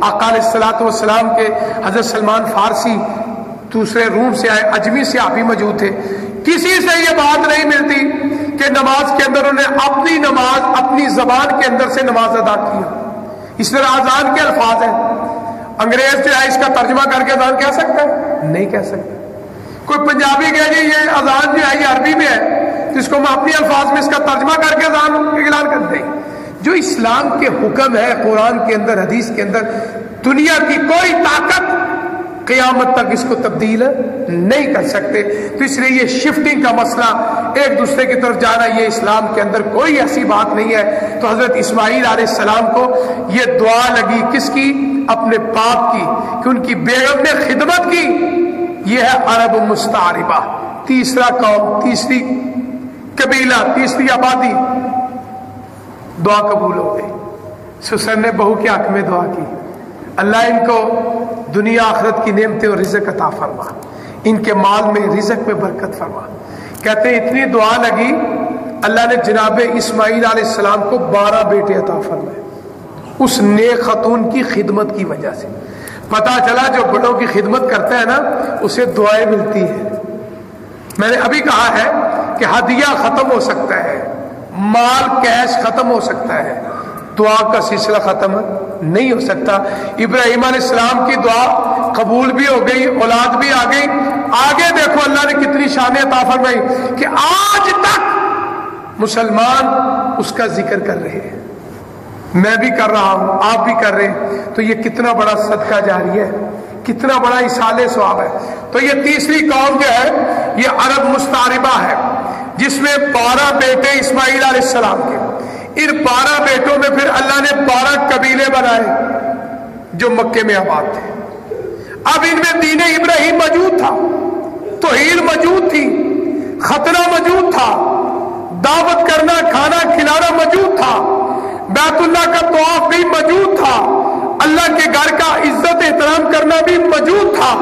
آقا علیہ الصلوۃ والسلام کے حضرت سلمان فارسی دوسرے روم سے آئے، اجمی سے آپ ہی موجود تھے، کسی سے یہ بات نہیں ملتی کہ نماز کے اندر انہوں نے اپنی نماز اپنی زبان کے اندر سے نماز ادا کی۔ اس طرح اذان کے الفاظ ہیں، انگریز جو ہے اس کا ترجمہ کر کے اذان کہہ سکتا ہے؟ نہیں کہہ سکتا۔ کوئی پنجابی کہہ جی یہ اذان جو ہے یہ عربی میں ہے، تو اس کو ہم اپنی الفاظ میں اس کا ترجمہ کر کے اذان اعلان کر دیں۔ جو اسلام کے حکم ہے قرآن کے اندر حدیث کے اندر، دنیا کی کوئی طاقت قیامت تک اس کو تبدیل نہیں کر سکتے۔ تو اس لیے یہ شفٹنگ کا مسئلہ، ایک دوسرے کی طرف جانا، یہ اسلام کے اندر کوئی ایسی بات نہیں ہے۔ تو حضرت اسماعیل علیہ السلام کو یہ دعا لگی کس کی؟ اپنے باپ کی، کہ ان کی بیگم نے خدمت کی۔ یہ ہے عرب مستعربہ، تیسرا قوم، تیسری قبیلہ، تیسری آبادی، دعا قبول ہو گئی۔ سسر نے بہو کے حق میں دعا کی، اللہ ان کو دنیا آخرت کی نعمتیں اور رزق عطا فرما، ان کے مال میں رزق میں برکت فرما۔ کہتے ہیں اتنی دعا لگی، اللہ نے جناب اسماعیل علیہ السلام کو 12 بیٹے عطا فرمائے، اس نیک خاتون کی خدمت کی وجہ سے۔ پتا چلا جو بڑوں کی خدمت کرتا ہے نا اسے دعائیں ملتی ہیں۔ میں نے ابھی کہا ہے کہ ہدیہ ختم ہو سکتا ہے، مال کیش ختم ہو سکتا ہے، دعا کا سلسلہ ختم نہیں ہو سکتا۔ ابراہیم علیہ السلام کی دعا قبول بھی ہو گئی، اولاد بھی آ گئی۔ آگے دیکھو اللہ نے کتنی شان عطا فرمائی کہ آج تک مسلمان اس کا ذکر کر رہے ہیں، میں بھی کر رہا ہوں، آپ بھی کر رہے ہیں۔ تو یہ کتنا بڑا صدقہ جاری ہے، کتنا بڑا ایصال ثواب ہے۔ تو یہ تیسری قوم جو ہے یہ عرب مستعربہ ہے، جس میں 12 بیٹے اسماعیل علیہ السلام کے۔ ان 12 بیٹوں میں پھر اللہ نے 12 قبیلے بنائے جو مکے میں آباد تھے۔ اب ان میں دین ابراہیم موجود تھا، توحید موجود تھی، خطرہ موجود تھا، دعوت کرنا کھانا کھلانا موجود تھا، بیت اللہ کا طواف بھی موجود تھا، اللہ کے گھر کا عزت احترام کرنا بھی موجود تھا۔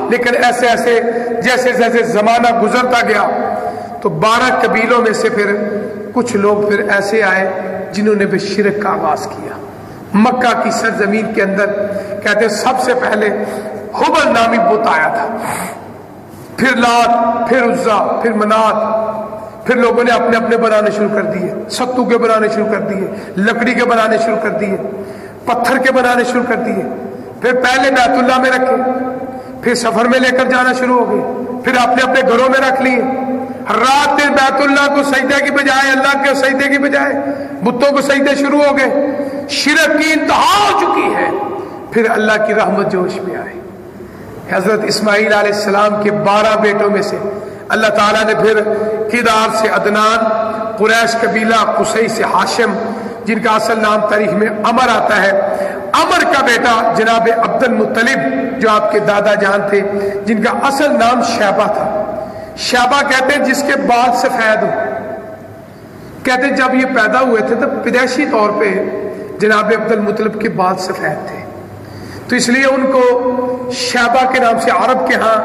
لیکن ایسے ایسے جیسے جیسے زمانہ گزرتا گیا تو 12 قبیلوں میں سے پھر کچھ لوگ پھر ایسے آئے جنہوں نے بھی شرک کا آغاز کیا۔ مکہ کی سرزمین کے اندر کہتے ہیں سب سے پہلے حبل نامی بت آیا تھا، پھر لات، پھر عزا، پھر منات، پھر لوگوں نے اپنے اپنے بنانے شروع کر دیے، ستو کے بنانے شروع کر دیے، لکڑی کے بنانے شروع کر دیے، پتھر کے بنانے شروع کر دیے، پھر پہلے بیت اللہ میں رکھے، پھر سفر میں لے کر جانا شروع ہو گئے، پھر اپنے اپنے گھروں میں رکھ لیے۔ رات دن بیت اللہ کو سجدے کی بجائے، اللہ کے سجدے کی بجائے بتوں کو سجدے شروع ہو گئے، شرک کی انتہا ہو چکی ہے۔ پھر اللہ کی رحمت جوش میں آئی. حضرت اسماعیل علیہ السلام کے 12 بیٹوں میں سے اللہ تعالیٰ نے پھر کدار سے عدنان، قریش قبیلہ، قصی سے ہاشم، جن کا اصل نام تاریخ میں عمر آتا ہے، عمر کا بیٹا جناب عبد المطلب جو آپ کے دادا جان تھے، جن کا اصل نام شیبہ تھا. شیبہ کہتے ہیں جس کے بال سفید ہو. کہتے ہیں جب یہ پیدا ہوئے تھے تو پیدائشی طور پہ جناب عبد المطلب کے بال سفید تھے، تو اس لیے ان کو شیبہ کے نام سے، عرب کے ہاں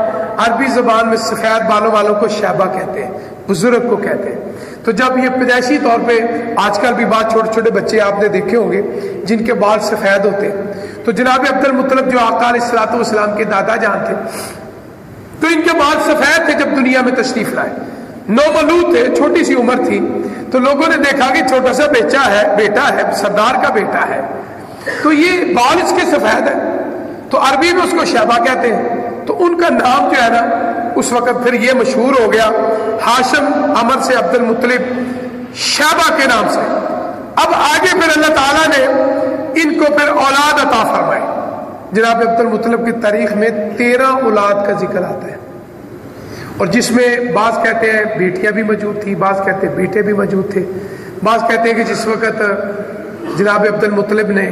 عربی زبان میں سفید بالوں والوں کو شیبہ کہتے ہیں، بزرگ کو کہتے ہیں. تو جب یہ پیدائشی طور پہ، آج کل بھی بات چھوٹے چھوٹے بچے آپ نے دیکھے ہوں گے جن کے بال سفید ہوتے ہیں، تو جناب عبد المطلب جو آقا علیہ الصلوۃ والسلام کے دادا جان تھے، تو ان کے بال سفید تھے جب دنیا میں تشریف لائے. نومولود تھے، چھوٹی سی عمر تھی، تو لوگوں نے دیکھا کہ چھوٹا سا بیٹا ہے سردار کا بیٹا ہے، تو یہ بال اس کے سفید ہے، تو عربی میں اس کو شیبہ کہتے ہیں. تو ان کا نام جو ہے نا اس وقت پھر یہ مشہور ہو گیا، ہاشم عمر سے عبد المطلب شیبہ کے نام سے. اب آگے پھر اللہ تعالیٰ نے ان کو پھر اولاد عطا فرمائی. جناب عبد المطلب کی تاریخ میں 13 اولاد کا ذکر آتا ہے، اور جس میں بعض کہتے ہیں بیٹیاں بھی موجود تھیں، بعض کہتے ہیں بیٹے بھی موجود تھے. بعض کہتے ہیں کہ جس وقت جناب عبد المطلب نے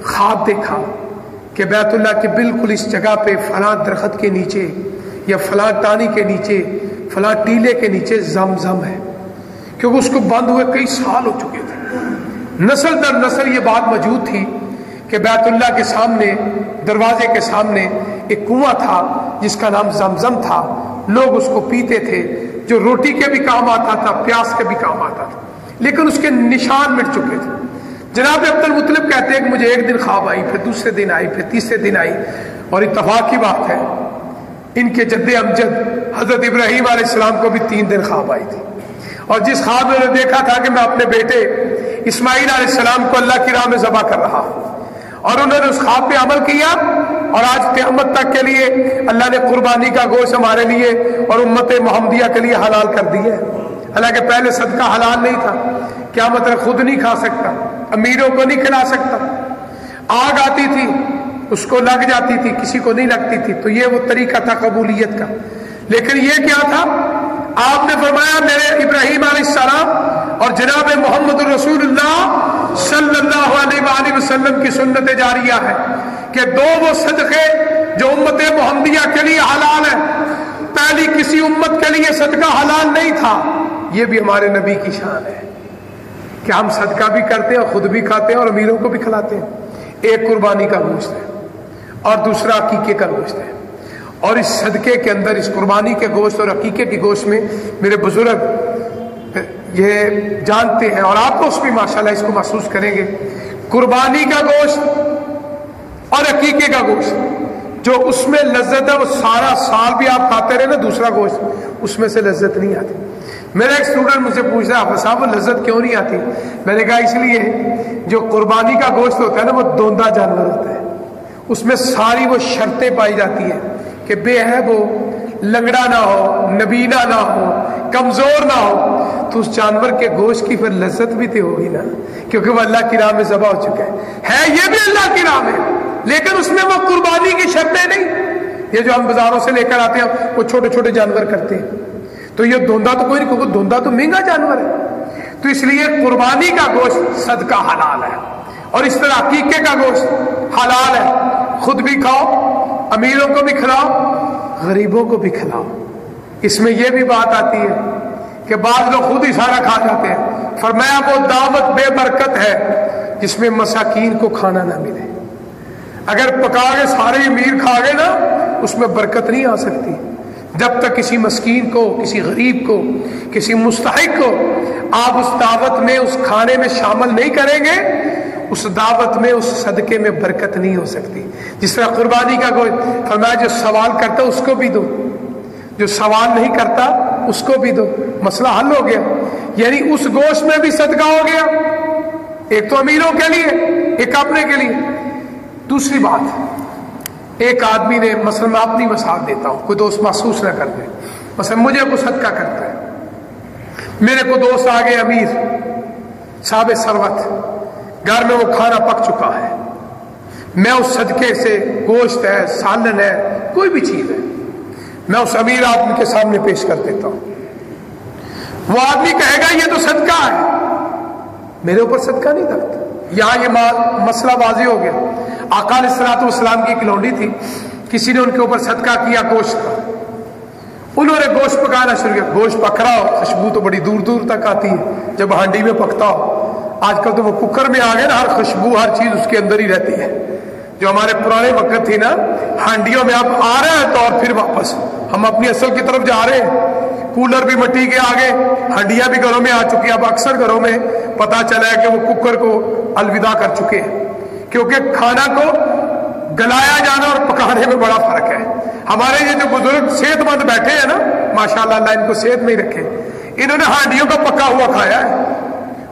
خواب دیکھا کہ بیت اللہ کے بالکل اس جگہ پہ فلاں درخت کے نیچے یا فلاں ٹانی کے نیچے، فلاں ٹیلے کے نیچے زمزم ہے، کیونکہ اس کو بند ہوئے کئی سال ہو چکے تھے. نسل در نسل یہ بات موجود تھی کہ بیت اللہ کے سامنے، دروازے کے سامنے ایک کنواں تھا جس کا نام زمزم تھا. لوگ اس کو پیتے تھے، جو روٹی کے بھی کام آتا تھا، پیاس کے بھی کام آتا تھا، لیکن اس کے نشان مٹ چکے تھے. جناب عبد المطلب کہتے ہیں کہ مجھے ایک دن خواب آئی، پھر دوسرے دن آئی، پھر تیسرے دن آئی، اور اتفاق کی بات ہے ان کے جد امجد حضرت ابراہیم علیہ السلام کو بھی 3 دن خواب آئی تھی. اور جس خواب میں نے دیکھا تھا کہ میں اپنے بیٹے اسماعیل علیہ السلام کو اللہ کی راہ میں ذبح کر رہا ہوں، اور انہوں نے اس خواب پہ عمل کیا، اور آج قیامت تک کے لیے اللہ نے قربانی کا گوشت ہمارے لیے اور امت محمدیہ کے لیے حلال کر دی ہے. حالانکہ پہلے صدقہ حلال نہیں تھا. کیا مطلب؟ خود نہیں کھا سکتا، امیروں کو نہیں کھلا سکتا، آگ آتی تھی اس کو لگ جاتی تھی، کسی کو نہیں لگتی تھی. تو یہ وہ طریقہ تھا قبولیت کا. لیکن یہ کیا تھا؟ آپ نے فرمایا میرے ابراہیم علیہ السلام اور جناب محمد رسول اللہ صلی اللہ علیہ وآلہ وسلم کی سنت جاریہ ہے کہ 2 وہ صدقے جو امت محمدیہ کے لیے حلال ہے. پہلی کسی امت کے لیے صدقہ حلال نہیں تھا. یہ بھی ہمارے نبی کی شان ہے کہ ہم صدقہ بھی کرتے ہیں اور خود بھی کھاتے ہیں اور امیروں کو بھی کھلاتے ہیں. ایک قربانی کا گوشت ہے اور دوسرا عقیقے کا گوشت ہے. اور اس صدقے کے اندر، اس قربانی کے گوشت اور عقیقے کے گوشت میں میرے بزرگ یہ جانتے ہیں، اور آپ لوگ بھی ماشاءاللہ اس کو محسوس کریں گے، قربانی کا گوشت اور عقیقے کا گوشت جو اس میں لذت ہے وہ سارا سال بھی آپ کھاتے رہے نا، دوسرا گوشت اس میں سے لذت نہیں آتی. میرا ایک اسٹوڈنٹ مجھ سے پوچھ رہا ہے صاحب وہ لذت کیوں نہیں آتی؟ میں نے کہا اس لیے جو قربانی کا گوشت ہوتا ہے نا وہ دوندا جانور ہوتا ہے، اس میں ساری وہ شرطیں پائی جاتی ہیں کہ بے عیب ہو، لنگڑا نہ ہو، نبینا نہ ہو، کمزور نہ ہو. تو اس جانور کے گوشت کی پھر لذت بھی تو ہوگی نا، کیونکہ وہ اللہ کی راہ میں ذبح ہو چکا ہے یہ بھی اللہ کی راہ میں، لیکن اس میں وہ قربانی کی شرطیں نہیں. یہ جو ہم بازاروں سے لے کر آتے ہیں وہ چھوٹے چھوٹے جانور کرتے ہیں، تو یہ دھوندا تو کوئی نہیں، کیونکہ دھوندا تو مہنگا جانور ہے. تو اس لیے قربانی کا گوشت صدقہ حلال ہے، اور اس طرح عقیقے کا گوشت حلال ہے. خود بھی کھاؤ، امیروں کو بھی کھلاؤ، غریبوں کو بھی کھلاؤ. اس میں یہ بھی بات آتی ہے کہ بعض لوگ خود ہی سارا کھا جاتے ہیں. فرمایا وہ دعوت بے برکت ہے جس میں مساکین کو کھانا نہ ملے. اگر پکا کے سارے امیر کھا گئے نا اس میں برکت نہیں آ سکتی. جب تک کسی مسکین کو، کسی غریب کو، کسی مستحق کو آپ اس دعوت میں، اس کھانے میں شامل نہیں کریں گے، اس دعوت میں، اس صدقے میں برکت نہیں ہو سکتی. جس طرح قربانی کا گوشت فرمایا جو سوال کرتا اس کو بھی دو، جو سوال نہیں کرتا اس کو بھی دو. مسئلہ حل ہو گیا. یعنی اس گوشت میں بھی صدقہ ہو گیا، ایک تو امیروں کے لیے، ایک اپنے کے لیے. دوسری بات، ایک آدمی نے، مثلا میں اپنی مثال دیتا ہوں، کوئی دوست محسوس نہ کر دے، مثلا مجھے کوئی صدقہ کرتا ہے، میرے کو دوست آگے امیر صاحب ثروت، گھر میں وہ کھانا پک چکا ہے، میں اس صدقے سے گوشت ہے، سالن ہے، کوئی بھی چیز ہے، میں اس امیر آدمی کے سامنے پیش کر دیتا ہوں. وہ آدمی کہے گا یہ تو صدقہ ہے، میرے اوپر صدقہ نہیں لگتا. یہاں یہ مسئلہ واضح ہو گیا. آقا علیہ الصلوۃ والسلام کی ایک لونڈی تھی، کسی نے ان کے اوپر صدقہ کیا گوشت کا. انہوں نے گوشت پکانا شروع کیا. گوشت پک رہا ہو، خوشبو تو بڑی دور دور تک آتی ہے جب ہانڈی میں پکتا ہو. آج کل تو وہ کوکر میں آ گئے نا، ہر خوشبو ہر چیز اس کے اندر ہی رہتی ہے. جو ہمارے پرانے وقت تھی نا، ہانڈیوں میں اب آ رہے ہیں تو اور پھر واپس ہم اپنی اصل کی طرف جا رہے ہیں. کولر بھی مٹی کے آگے، ہانڈیاں بھی گھروں میں آ چکی ہیں. اب اکثر گھروں میں پتا چلا ہے کہ وہ کوکر کو الوداع کر چکے ہیں، کیونکہ کھانا کو گلایا جانا اور پکانے میں بڑا فرق ہے. ہمارے یہ جو بزرگ صحت مند بیٹھے ہیں نا، ماشاءاللہ اللہ ان کو صحت میں ہی رکھے، انہوں نے ہانڈیوں کا پکا ہوا کھایا ہے.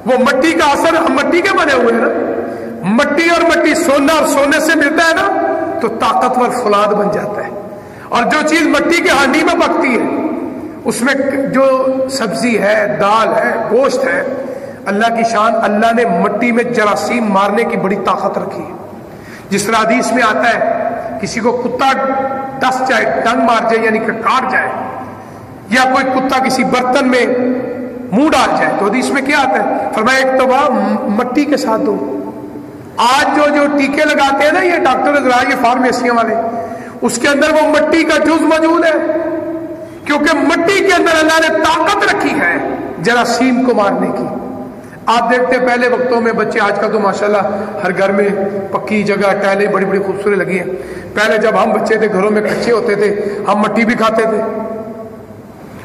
وہ مٹی کا اثر، ہم مٹی کے بنے ہوئے ہیں نا، مٹی اور مٹی، سونا اور سونے سے ملتا ہے نا تو طاقتور فولاد بن جاتا ہے. اور جو چیز مٹی کے ہانڈی میں پکتی ہے اس میں جو سبزی ہے، دال ہے، گوشت ہے، اللہ کی شان، اللہ نے مٹی میں جراثیم مارنے کی بڑی طاقت رکھی ہے. جس طرح حدیث میں آتا ہے کسی کو کتا ڈس جائے، ڈنگ مار جائے یعنی کہ کاٹ جائے، یا کوئی کتا کسی برتن میں منہ ڈال جائے تو حدیث میں کیا آتا ہے؟ فرمایا ایک دوا مٹی کے ساتھ دو. آج جو ٹیکے لگاتے ہیں نا یہ ڈاکٹر یہ فارمیسیوں والے، اس کے اندر وہ مٹی کا جز موجود ہے، کیونکہ مٹی کے اندر اللہ نے طاقت رکھی ہے جراثیم کو مارنے کی. آپ دیکھتے پہلے وقتوں میں بچے، آج کل تو ماشاءاللہ ہر گھر میں پکی جگہ، ٹائلیں بڑی بڑی خوبصورت لگی ہیں. پہلے جب ہم بچے تھے گھروں میں کچے ہوتے تھے، ہم مٹی بھی کھاتے تھے.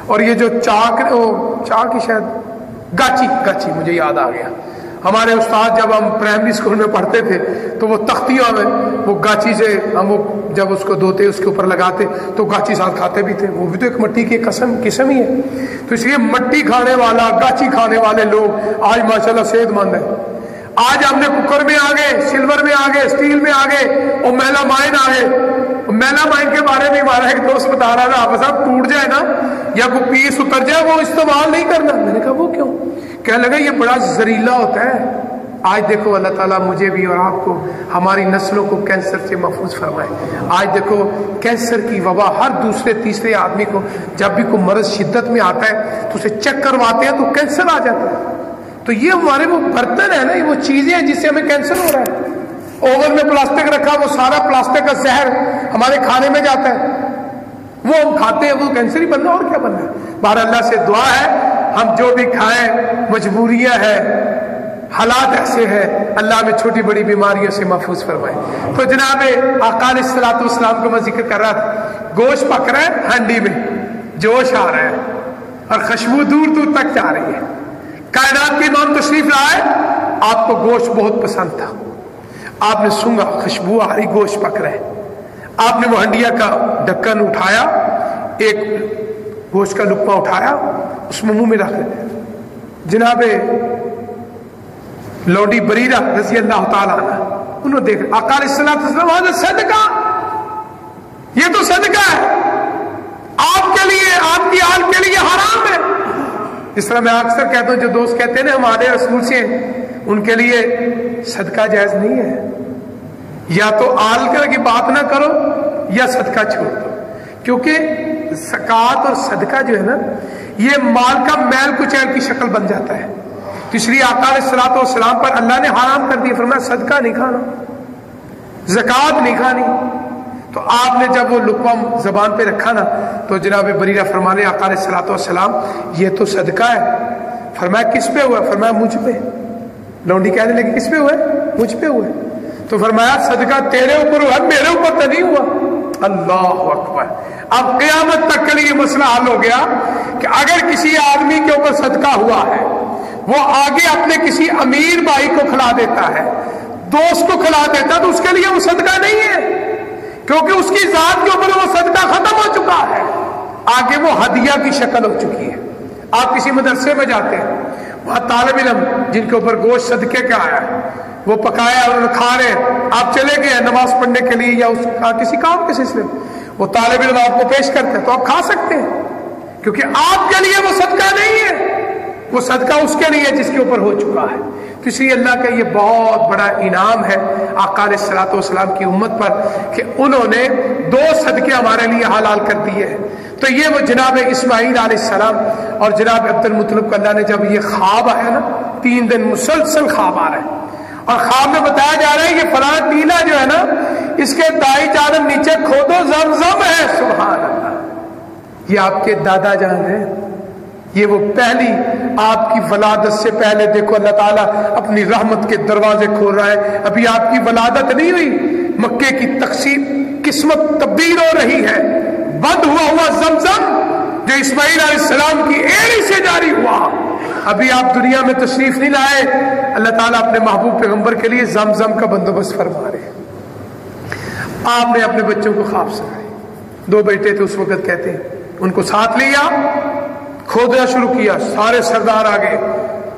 اور یہ جو چاک ہی شاید گاچی مجھے یاد آ گیا. ہمارے استاد جب ہم پرائمری اسکول میں پڑھتے تھے تو وہ تختیوں میں وہ گاچی سے ہم وہ جب اس کو دھوتے اس کے اوپر لگاتے تو گاچی ساتھ کھاتے بھی تھے. وہ بھی تو ایک مٹی کی قسم ہی ہے. تو اس لیے مٹی کھانے والا، گاچی کھانے والے لوگ آج ماشاءاللہ صحت مند ہیں. آج ہم نے کوکر میں آ گئے، سلور میں آ گئے، اسٹیل میں آ گئے، اور میلا مائن آ گئے. میلا مائن کے بارے میں ہمارا ایک دوست بتا رہا تھا، صاحب ٹوٹ جائے نا یا کوئی پیس اتر جائے وہ استعمال نہیں کرنا. میں نے کہا وہ کیوں؟ کہنے لگا یہ بڑا زہریلا ہوتا ہے. آج دیکھو اللہ تعالیٰ مجھے بھی اور آپ کو، ہماری نسلوں کو کینسر سے محفوظ فرمائے. آج دیکھو کینسر کی وبا ہر دوسرے تیسرے آدمی کو، جب بھی کوئی مرض شدت میں آتا ہے تو اسے چیک کرواتے ہیں تو کینسر آ جاتا ہے. تو یہ ہمارے وہ برتن ہے نا، یہ وہ چیزیں ہیں جس سے ہمیں کینسر ہو رہا ہے. اوون میں پلاسٹک رکھا، وہ سارا پلاسٹک کا زہر ہمارے کھانے میں جاتا ہے، وہ ہم کھاتے ہیں، وہ کینسر ہی بننا اور کیا بننا ہے. بہر اللہ سے دعا ہے ہم جو بھی کھائیں، مجبوریاں ہیں، حالات ایسے ہیں، اللہ ہمیں چھوٹی بڑی بیماریوں سے محفوظ فرمائے. تو جناب آقا علیہ الصلوۃ والسلام کو میں ذکر کر رہا تھا، گوشت پک رہا ہے ہانڈی میں، جوش آ رہا ہے اور خوشبو دور دور تک جا رہی ہے. کائنات کے امام تشریف لائے، آپ کو گوشت بہت پسند تھا، آپ نے سونگا خوشبو آ رہی، گوشت پک رہا ہے. آپ نے وہ ہنڈیا کا ڈھکن اٹھایا، ایک گوشت کا لقمہ اٹھایا، اس میں منہ میں رکھ دیا. جناب لوڈی بریرہ رضی اللہ تعالیٰ عنہ، انہوں نے دیکھا آقا علیہ الصلوۃ والسلام، صدقہ، یہ تو صدقہ ہے، آپ کے لیے، آپ کی آل کے لیے حرام ہے. اس طرح میں اکثر کہتا ہوں، جو دوست کہتے ہیں نا ہمارے رسول سے، ان کے لیے صدقہ جائز نہیں ہے. یا تو آل کر کی بات نہ کرو یا صدقہ چھوڑ دو، کیونکہ زکوٰۃ اور صدقہ جو ہے نا یہ مال کا میل کچیل کی شکل بن جاتا ہے. تو اس لیے آقا علیہ الصلوۃ والسلام پر اللہ نے حرام کر دیا، فرمایا صدقہ نہیں کھانا، زکوٰۃ نہیں کھانی. تو آپ نے جب وہ لقمہ زبان پہ رکھا نا تو جناب بریرہ فرمانے آقا علیہ الصلوۃ والسلام یہ تو صدقہ ہے. فرمایا کس پہ ہوا؟ فرمایا مجھ پہ. لونڈی کہنے لگی کس پہ ہوا ہے؟ مجھ پہ ہوا ہے. تو فرمایا صدقہ تیرے اوپر ہوا، میرے اوپر تو نہیں ہوا. اللہ اکبر. اب قیامت تک کے لیے مسئلہ حل ہو گیا کہ اگر کسی آدمی کے اوپر صدقہ ہوا ہے، وہ آگے اپنے کسی امیر بھائی کو کھلا دیتا ہے، دوست کو کھلا دیتا ہے، تو اس کے لیے وہ صدقہ نہیں ہے، کیونکہ اس کی ذات کے اوپر وہ صدقہ ختم ہو چکا ہے، آگے وہ ہدیہ کی شکل ہو چکی ہے. آپ کسی مدرسے میں جاتے ہیں، وہاں طالب علم جن کے اوپر گوشت صدقے کا آیا وہ پکایا اور کھا رہے ہیں، آپ چلے گئے نماز پڑھنے کے لیے یا اس کسی کام کے سلسلے میں، وہ طالب علم آپ کو پیش کرتے ہیں تو آپ کھا سکتے ہیں، کیونکہ آپ کے لیے وہ صدقہ نہیں ہے، وہ صدقہ اس کے لیے جس کے اوپر ہو چکا ہے. تو اس لیے اللہ کا یہ بہت بڑا انعام ہے آقا علیہ الصلوۃ والسلام کی امت پر کہ انہوں نے 2 صدقے ہمارے لیے حلال کر دیے ہیں۔ تو یہ وہ جناب اسماعیل علیہ السلام اور جناب عبد المطلب کو اللہ نے جب یہ خواب آیا نا، 3 دن مسلسل خواب آ رہے ہیں، اور خواب میں بتایا جا رہا ہے کہ فلاں ٹیلا جو ہے نا، اس کے دائیں جانب نیچے کھودو زمزم ہے۔ سبحان اللہ، یہ آپ کے دادا جان ہیں، یہ وہ پہلی آپ کی ولادت سے پہلے دیکھو اللہ تعالیٰ اپنی رحمت کے دروازے کھول رہا ہے۔ ابھی آپ کی ولادت نہیں ہوئی، مکے کی تقسیم قسمت تبدیل ہو رہی ہے۔ بند ہوا زمزم جو اسماعیل علیہ السلام کی ایڑی سے جاری ہوا، ابھی آپ دنیا میں تشریف نہیں لائے، اللہ تعالیٰ اپنے محبوب پیغمبر کے لیے زمزم کا بندوبست فرما رہے ہیں۔ آپ نے اپنے بچوں کو خواب سنائے، 2 بیٹے تھے اس وقت کہتے ہیں، ان کو ساتھ لیا، کھودنا شروع کیا، سارے سردار آ گئے،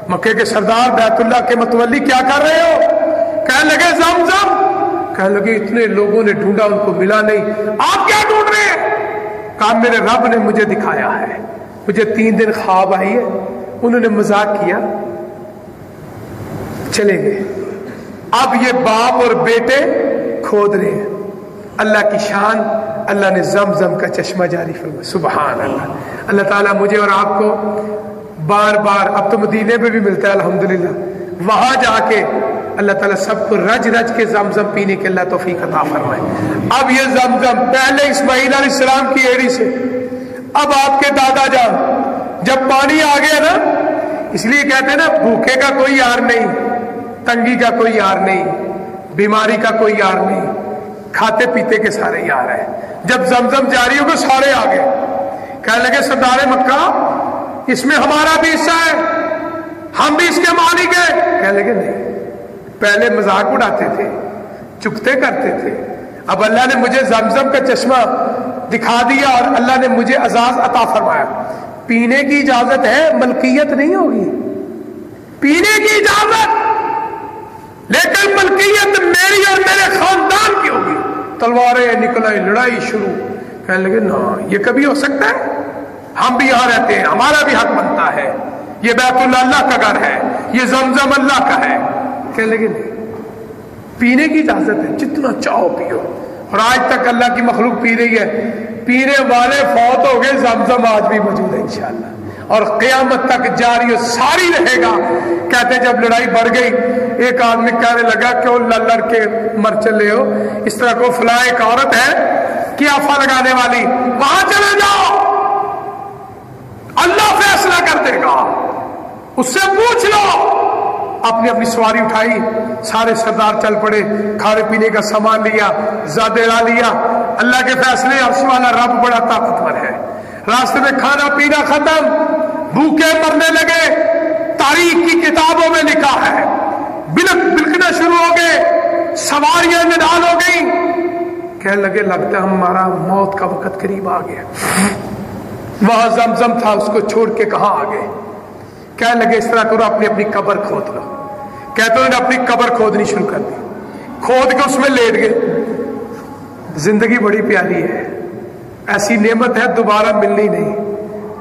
مکے کے سردار بیت اللہ کے متولی، کیا کر رہے ہو؟ کہنے لگے زمزم، کہنے لگے اتنے لوگوں نے ڈھونڈا ان کو ملا نہیں، آپ کیا ڈھونڈ رہے ہیں؟ کہا میرے رب نے مجھے دکھایا ہے، مجھے 3 دن خواب آئی ہے، انہوں نے مذاق کیا، چلے گئے۔ اب یہ باپ اور بیٹے کھود رہے ہیں، اللہ کی شان، اللہ نے زمزم کا چشمہ جاری فرمایا۔ سبحان اللہ، اللہ تعالیٰ مجھے اور آپ کو بار بار، اب تو مدینے میں بھی ملتا ہے الحمدللہ، وہاں جا کے اللہ تعالیٰ سب کو رج رج کے زمزم پینے کے اللہ توفیق عطا فرمائے۔ اب یہ زمزم پہلے اسماعیل علیہ السلام کی ایڑی سے، اب آپ کے دادا جان، جب پانی آ گیا نا، اس لیے کہتے ہیں نا بھوکے کا کوئی یار نہیں، تنگی کا کوئی یار نہیں، بیماری کا کوئی یار نہیں، کھاتے پیتے کے سارے یار ہیں۔ جب زمزم جاری ہو گئے سارے آ گئے، کہنے لگے سردار مکہ اس میں ہمارا بھی حصہ ہے، ہم بھی اس کے مالک ہیں۔ کہنے لگے نہیں، پہلے مذاق اڑاتے تھے، چکتے کرتے تھے، اب اللہ نے مجھے زمزم کا چشمہ دکھا دیا اور اللہ نے مجھے اعزاز عطا فرمایا، پینے کی اجازت ہے، ملکیت نہیں ہوگی، پینے کی اجازت، لیکن ملکیت میری اور میرے خاندان کی ہوگی۔ تلواریں نکلیں، لڑائی شروع۔ کہنے لگے نا یہ کبھی ہو سکتا ہے؟ ہم بھی یہاں رہتے ہیں، ہمارا بھی حق بنتا ہے، یہ بیت اللہ اللہ کا گھر ہے، یہ زمزم اللہ کا ہے۔ کہنے لگے نہیں، پینے کی اجازت ہے، جتنا چاہو پیو، اور آج تک اللہ کی مخلوق پی رہی ہے، پینے والے فوت ہو گئے، زمزم آج بھی موجود ہے انشاءاللہ، اور قیامت تک جاری و ساری رہے گا۔ کہتے جب لڑائی بڑھ گئی، ایک آدمی کہنے لگا کیوں لڑ کے مر چلے ہو، اس طرح کو فلاں ایک عورت ہے قیافہ لگانے والی، وہاں چلے جاؤ، اللہ فیصلہ کر دے گا، اس سے پوچھ لو۔ اپنی اپنی سواری اٹھائی، سارے سردار چل پڑے، کھانے پینے کا سامان لیا، زادیرا لیا، اللہ کے فیصلے، عرش والا رب بڑا طاقتور ہے۔ راستے میں کھانا پینا ختم، بھوکے مرنے لگے، تاریخ کی کتابوں میں لکھا ہے، بلکنا شروع ہو گئے، سواریاں نڈال ہو گئیں، کہنے لگے لگتا ہے ہمارا موت کا وقت قریب آ گیا۔ وہاں زمزم تھا، اس کو چھوڑ کے کہاں آ گئے؟ کہنے لگے اس طرح کرو، اپنی اپنی قبر کھود لو۔ کہتے انہوں نے اپنی قبر کھودنی شروع کر دی، کھود کے اس میں لیٹ گئے۔ زندگی بڑی پیاری ہے، ایسی نعمت ہے دوبارہ ملنی نہیں،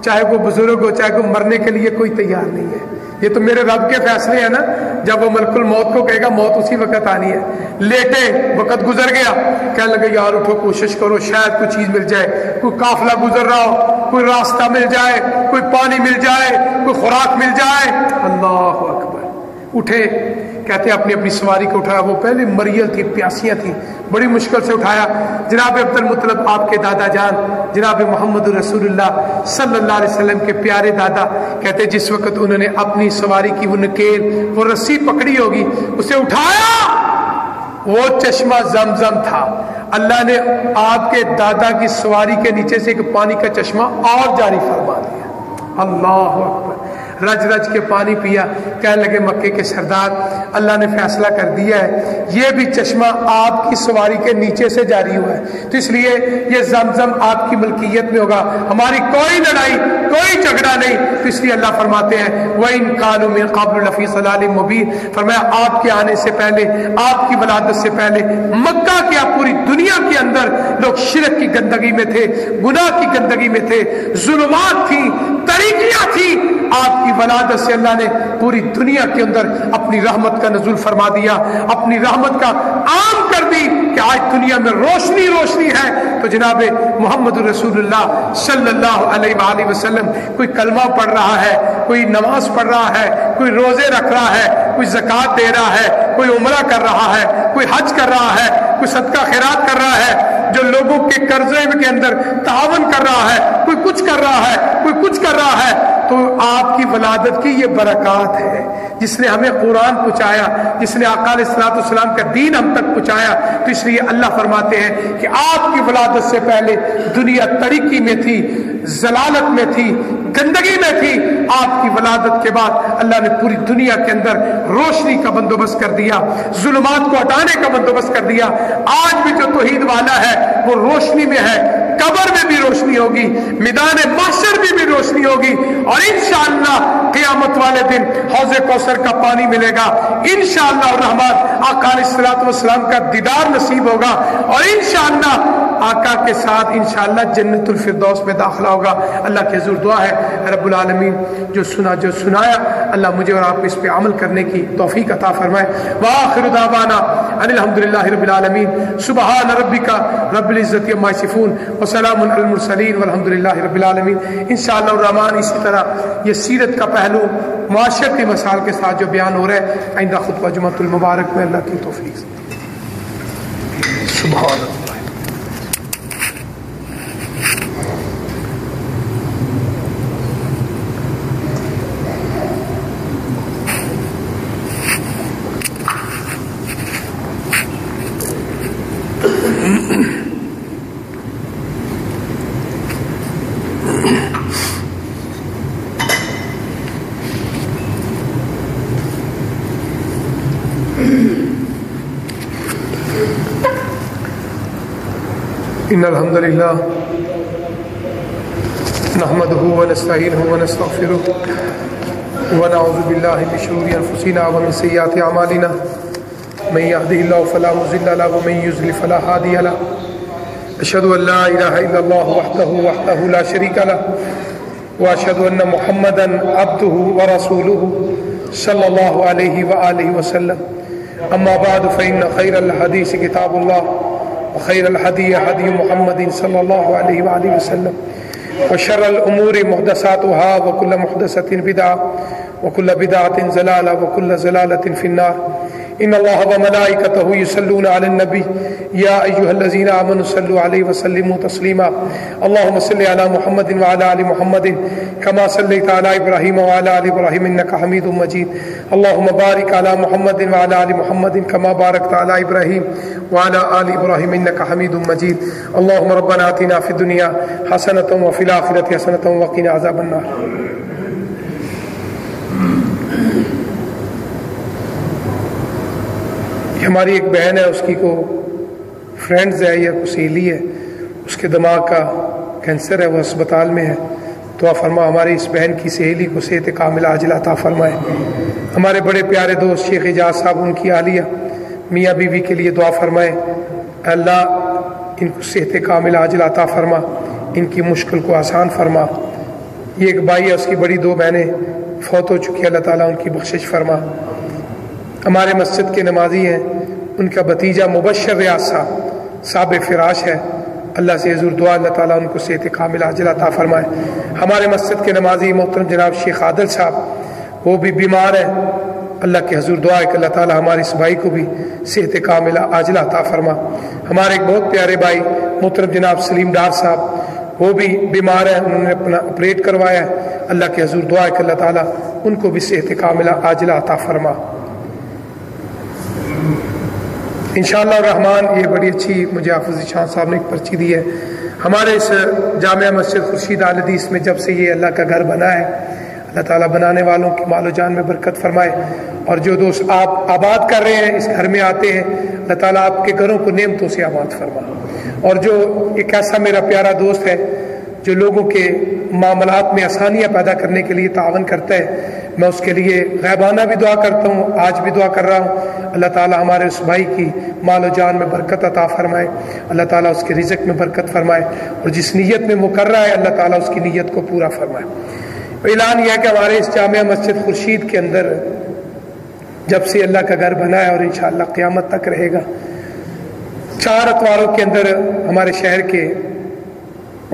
چاہے وہ بزرگ ہو، چاہے وہ مرنے کے لیے کوئی تیار نہیں ہے۔ یہ تو میرے رب کے فیصلے ہیں نا، جب وہ ملک الموت کو کہے گا موت اسی وقت آنی ہے۔ لیٹے، وقت گزر گیا، کہنے لگے یار اٹھو، کوشش کرو شاید کوئی چیز مل جائے، کوئی قافلہ گزر رہا ہو، کوئی راستہ مل جائے، کوئی پانی مل جائے، کوئی خوراک مل جائے۔ اللہ اکبر، اٹھے، کہتے ہیں اپنی اپنی سواری کو اٹھایا، وہ پہلے مریل تھی، پیاسیاں تھیں، بڑی مشکل سے اٹھایا۔ جناب عبد المطلب آپ کے دادا جان، جناب محمد رسول اللہ صلی اللہ علیہ وسلم کے پیارے دادا، کہتے جس وقت انہوں نے اپنی سواری کی وہ نکیل، وہ رسی پکڑی ہوگی، اسے اٹھایا، وہ چشمہ زمزم تھا۔ اللہ نے آپ کے دادا کی سواری کے نیچے سے ایک پانی کا چشمہ اور جاری فرما دیا۔ اللہ اکبر، رج رج کے پانی پیا۔ کہنے لگے مکے کے سردار، اللہ نے فیصلہ کر دیا ہے، یہ بھی چشمہ آپ کی سواری کے نیچے سے جاری ہوا ہے، تو اس لیے یہ زمزم آپ کی ملکیت میں ہوگا، ہماری کوئی لڑائی، کوئی جھگڑا نہیں۔ تو اس لیے اللہ فرماتے ہیں وَإِن كَانُوا مِن قَبْلُ لَفِي ضَلَالٍ مُبِينٍ، فرمایا آپ کے آنے سے پہلے، آپ کی ولادت سے پہلے مکہ کی پوری دنیا کے اندر لوگ شرک کی گندگی میں تھے، گناہ کی گندگی میں تھے، ظلمات تھیں، طریقیاں تھیں۔ آپ کی ولادت سے اللہ نے پوری دنیا کے اندر اپنی اپنی رحمت کا نزول فرما دیا، اپنی رحمت کا عام کر دی کہ آج دنیا میں روشنی روشنی ہے۔ تو جناب محمد رسول اللہ صلی اللہ علیہ وآلہ وسلم کوئی کلمہ پڑھ رہا ہے، کوئی نماز پڑھ رہا ہے، کوئی روزے رکھ رہا ہے، کوئی زکوٰۃ دے رہا ہے، کوئی عمرہ کر رہا ہے، کوئی حج کر رہا ہے، کوئی صدقہ خیرات کر رہا ہے، جو لوگوں کے قرضے کے اندر تعاون کر رہا ہے، کوئی کچھ کر رہا ہے، کوئی کچھ کر رہا ہے، تو آپ کی ولادت کی یہ برکات ہے۔ جس نے ہمیں قرآن پہنچایا، جس نے آقا علیہ الصلوۃ والسلام کا دین ہم تک پہنچایا، تو اس لیے اللہ فرماتے ہیں کہ آپ کی ولادت سے پہلے دنیا تاریکی میں تھی، ضلالت میں تھی، گندگی میں تھی۔ آپ کی ولادت کے بعد اللہ نے پوری دنیا کے اندر روشنی کا بندوبست کر دیا، ظلمات کو ہٹانے کا بندوبست کر دیا۔ آج بھی جو توحید والا ہے وہ روشنی میں ہے، قبر میں بھی روشنی ہوگی، میدان محشر میں بھی روشنی ہوگی، اور انشاءاللہ قیامت والے دن حوض کوثر کا پانی ملے گا، انشاءاللہ الرحمن آقا علیہ الصلوۃ والسلام کا دیدار نصیب ہوگا، اور انشاءاللہ آقا کے ساتھ انشاءاللہ جنت الفردوس میں داخلہ ہوگا۔ اللہ کے حضور دعا ہے رب العالمین جو سنایا اللہ مجھے اور آپ کو اس پہ عمل کرنے کی توفیق عطا فرمائے۔ وآخر دعوانا ان الحمدللہ رب العالمین، سبحان ربک رب العزت عما یصفون وسلام علی المرسلین والحمدللہ رب العالمین۔ انشاءاللہ الرحمن اسی طرح یہ سیرت کا پہلو معاشرتی مسائل کے ساتھ جو بیان ہو رہا ہے آئندہ خطبہ جمعۃ المبارک میں اللہ کی توفیق سے۔ سبحان اللہ۔ إن الحمد لله نحمده ونستعينه ونستغفره ونعوذ بالله من شرور أنفسنا ومن سيئات أعمالنا من يهده الله فلا مضل له ومن يضلل فلا هادي له أشهد أن لا إله إلا الله وحده لا شريك له وأشهد أن محمدا عبده ورسوله صلى الله عليه وآله وسلم أما بعد فإن خير الحديث كتاب الله وخير الهدي هدي محمد صلى الله عليه وآله وسلم وشر الأمور محدثاتها وكل محدثة بدعة وكل بدعة ضلالة وكل ضلالة في النار إن الله وملائكته يصلون على النبي يا أيها الذين آمنوا صلوا عليه وسلموا تسليما اللهم صل على محمد وعلى آل محمد كما صليت على إبراهيم وعلى آل إبراهيم إنك حميد مجيد اللهم بارك على محمد وعلى آل محمد كما باركت على إبراهيم وعلى آل إبراهيم إنك حميد مجيد اللهم ربنا آتنا في الدنيا حسنة وفي الآخرة حسنة وقنا عذاب النار۔ ہماری ایک بہن ہے، اس کی کو فرینڈز ہے یا کوئی سہیلی ہے، اس کے دماغ کا کینسر ہے، وہ ہسپتال میں ہے۔ دعا فرما ہماری اس بہن کی سہیلی کو صحت کاملہ عاجلہ عطا فرمائے۔ ہمارے بڑے پیارے دوست شیخ اعجاز صاحب، ان کی عالیہ میاں بیوی کے لیے دعا فرمائے، اللہ ان کو صحت کاملہ عاجلہ عطا فرما، ان کی مشکل کو آسان فرما۔ یہ ایک بھائی ہے، اس کی بڑی دو بہنیں فوت ہو چکی، اللہ تعالیٰ ان کی بخشش فرما۔ ہمارے مسجد کے نمازی ہیں، ان کا بھتیجا مبشر ریاض صاحب فراش ہے، اللہ سے حضور دعا اللہ تعالیٰ ان کو صحت کاملہ عاجلہ عطا فرمائے۔ ہمارے مسجد کے نمازی محترم جناب شیخ عادل صاحب، وہ بھی بیمار ہیں، اللہ کے حضور دعا ہے کہ اللہ تعالیٰ ہمارے اس بھائی کو بھی صحت کاملہ عاجلہ عطا فرما۔ ہمارے ایک بہت پیارے بھائی محترم جناب سلیم ڈار صاحب، وہ بھی بیمار ہیں، انہوں نے اپنا آپریٹ کروایا ہے، اللہ کے حضور دعا ہے کہ اللہ تعالیٰ ان کو بھی صحت کاملہ عاجلہ عطا فرما۔ انشاءاللہ الرحمن یہ بڑی اچھی مجھے حافظ شاہ صاحب نے ایک پرچی دی ہے۔ ہمارے اس جامعہ مسجد خورشید آل حدیث میں جب سے یہ اللہ کا گھر بنا ہے، اللہ تعالیٰ بنانے والوں کی مال و جان میں برکت فرمائے، اور جو دوست آپ آباد کر رہے ہیں، اس گھر میں آتے ہیں، اللہ تعالیٰ آپ کے گھروں کو نعمتوں سے آباد فرما۔ اور جو ایک ایسا میرا پیارا دوست ہے جو لوگوں کے معاملات میں آسانیاں پیدا کرنے کے لیے تعاون کرتا ہے، میں اس کے لیے غیبانہ بھی دعا کرتا ہوں، آج بھی دعا کر رہا ہوں، اللہ تعالیٰ ہمارے اس بھائی کی مال و جان میں برکت عطا فرمائے، اللہ تعالیٰ اس کے رزق میں برکت فرمائے، اور جس نیت میں وہ کر رہا ہے اللہ تعالیٰ اس کی نیت کو پورا فرمائے۔ اعلان یہ ہے کہ ہمارے اس جامعہ مسجد خورشید کے اندر جب سے اللہ کا گھر بنا ہے اور انشاءاللہ قیامت تک رہے گا۔ 4 اتواروں کے اندر ہمارے شہر کے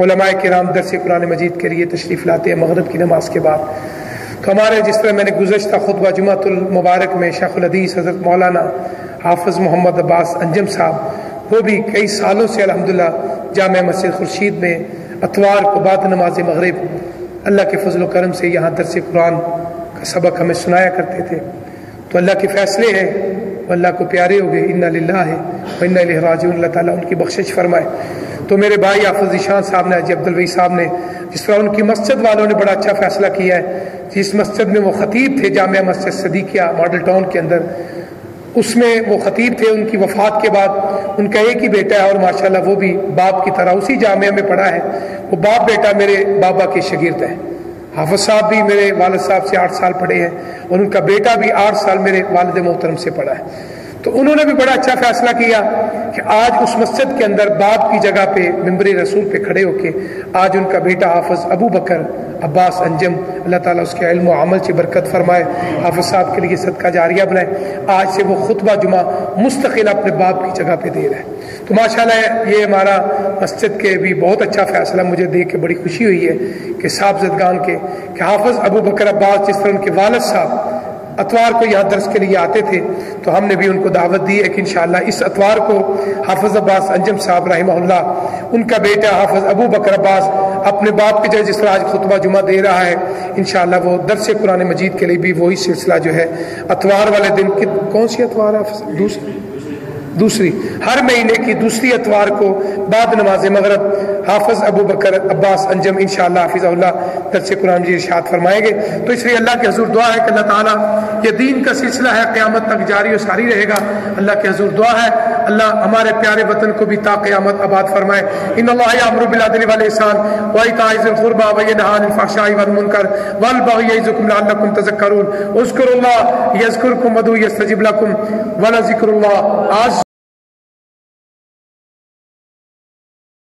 علماء کرام درس قرآن مجید کے لیے تشریف لاتے ہیں مغرب کی نماز کے بعد۔ تو ہمارے جس طرح میں نے گزشتہ خطبہ جمعۃ المبارک میں شیخ الحدیث حضرت مولانا حافظ محمد عباس انجم صاحب وہ بھی کئی سالوں سے الحمدللہ جامع مسجد خورشید میں اتوار کو بعد نماز مغرب اللہ کے فضل و کرم سے یہاں درس قرآن کا سبق ہمیں سنایا کرتے تھے۔ تو اللہ کے فیصلے ہیں وہ اللہ کو پیارے ہو گئے، انا للہ و انا الیہ راجعون، اللہ تعالیٰ ان کی بخشش فرمائے۔ تو میرے بھائی حافظ ذیشان صاحب نے، حاجی عبدالوئی صاحب نے، جس طرح ان کی مسجد والوں نے بڑا اچھا فیصلہ کیا ہے، جس مسجد میں وہ خطیب تھے جامعہ مسجد صدیقیہ ماڈل ٹاؤن کے اندر، اس میں وہ خطیب تھے، ان کی وفات کے بعد ان کا ایک ہی بیٹا ہے اور ماشاءاللہ وہ بھی باپ کی طرح اسی جامعہ میں پڑھا ہے۔ وہ باپ بیٹا میرے بابا کے شاگرد ہیں۔ حافظ صاحب بھی میرے والد صاحب سے 8 سال پڑھے ہیں اور ان کا بیٹا بھی 8 سال میرے والد محترم سے پڑھا ہے۔ تو انہوں نے بھی بڑا اچھا فیصلہ کیا کہ آج اس مسجد کے اندر باپ کی جگہ پہ ممبر رسول پہ کھڑے ہو کے آج ان کا بیٹا حافظ ابو بکر عباس انجم، اللہ تعالیٰ اس کے علم و عمل سے برکت فرمائے، حافظ صاحب کے لیے صدقہ جاریہ بنائے، آج سے وہ خطبہ جمعہ مستقل اپنے باپ کی جگہ پہ دے رہا ہے۔ تو ماشاءاللہ یہ ہمارا مسجد کے بھی بہت اچھا فیصلہ، مجھے دیکھ کے بڑی خوشی ہوئی ہے کہ صاحبزدگان کے کہ حافظ ابو بکر عباس جس طرح ان کے والد صاحب اتوار کو یہاں درس کے لیے آتے تھے تو ہم نے بھی ان کو دعوت دی ہے کہ انشاءاللہ اس اتوار کو حافظ عباس انجم صاحب رحمہ اللہ ان کا بیٹا حافظ ابو بکر عباس اپنے باپ کی جگہ جس طرح آج خطبہ جمعہ دے رہا ہے، انشاءاللہ وہ درس قرآن مجید کے لیے بھی وہی سلسلہ جو ہے اتوار والے دن کون سی اتوار ہے؟ دوسری ہر مہینے کی دوسری اتوار کو بعد نماز مغرب حافظ ابو بکر عباس انجم انشاءاللہ حافظ اللہ درس قرآن مجید ارشاد فرمائیں گے۔ تو اس لیے اللہ کے حضور دعا ہے کہ اللہ تعالیٰ یہ دین کا سلسلہ ہے قیامت تک جاری و ساری رہے گا۔ اللہ کے حضور دعا ہے اللہ ہمارے پیارے وطن کو بھی تا قیامت آباد فرمائے۔ ان اللہ یامر بالعدل والاحسان وایتاء ذی القربی وینہی عن الفحشاء والمنکر والبغی یعظکم لعلکم تذکرون اذکروا اللہ یذکرکم ودعوہ یستجب لکم ولذکر اللہ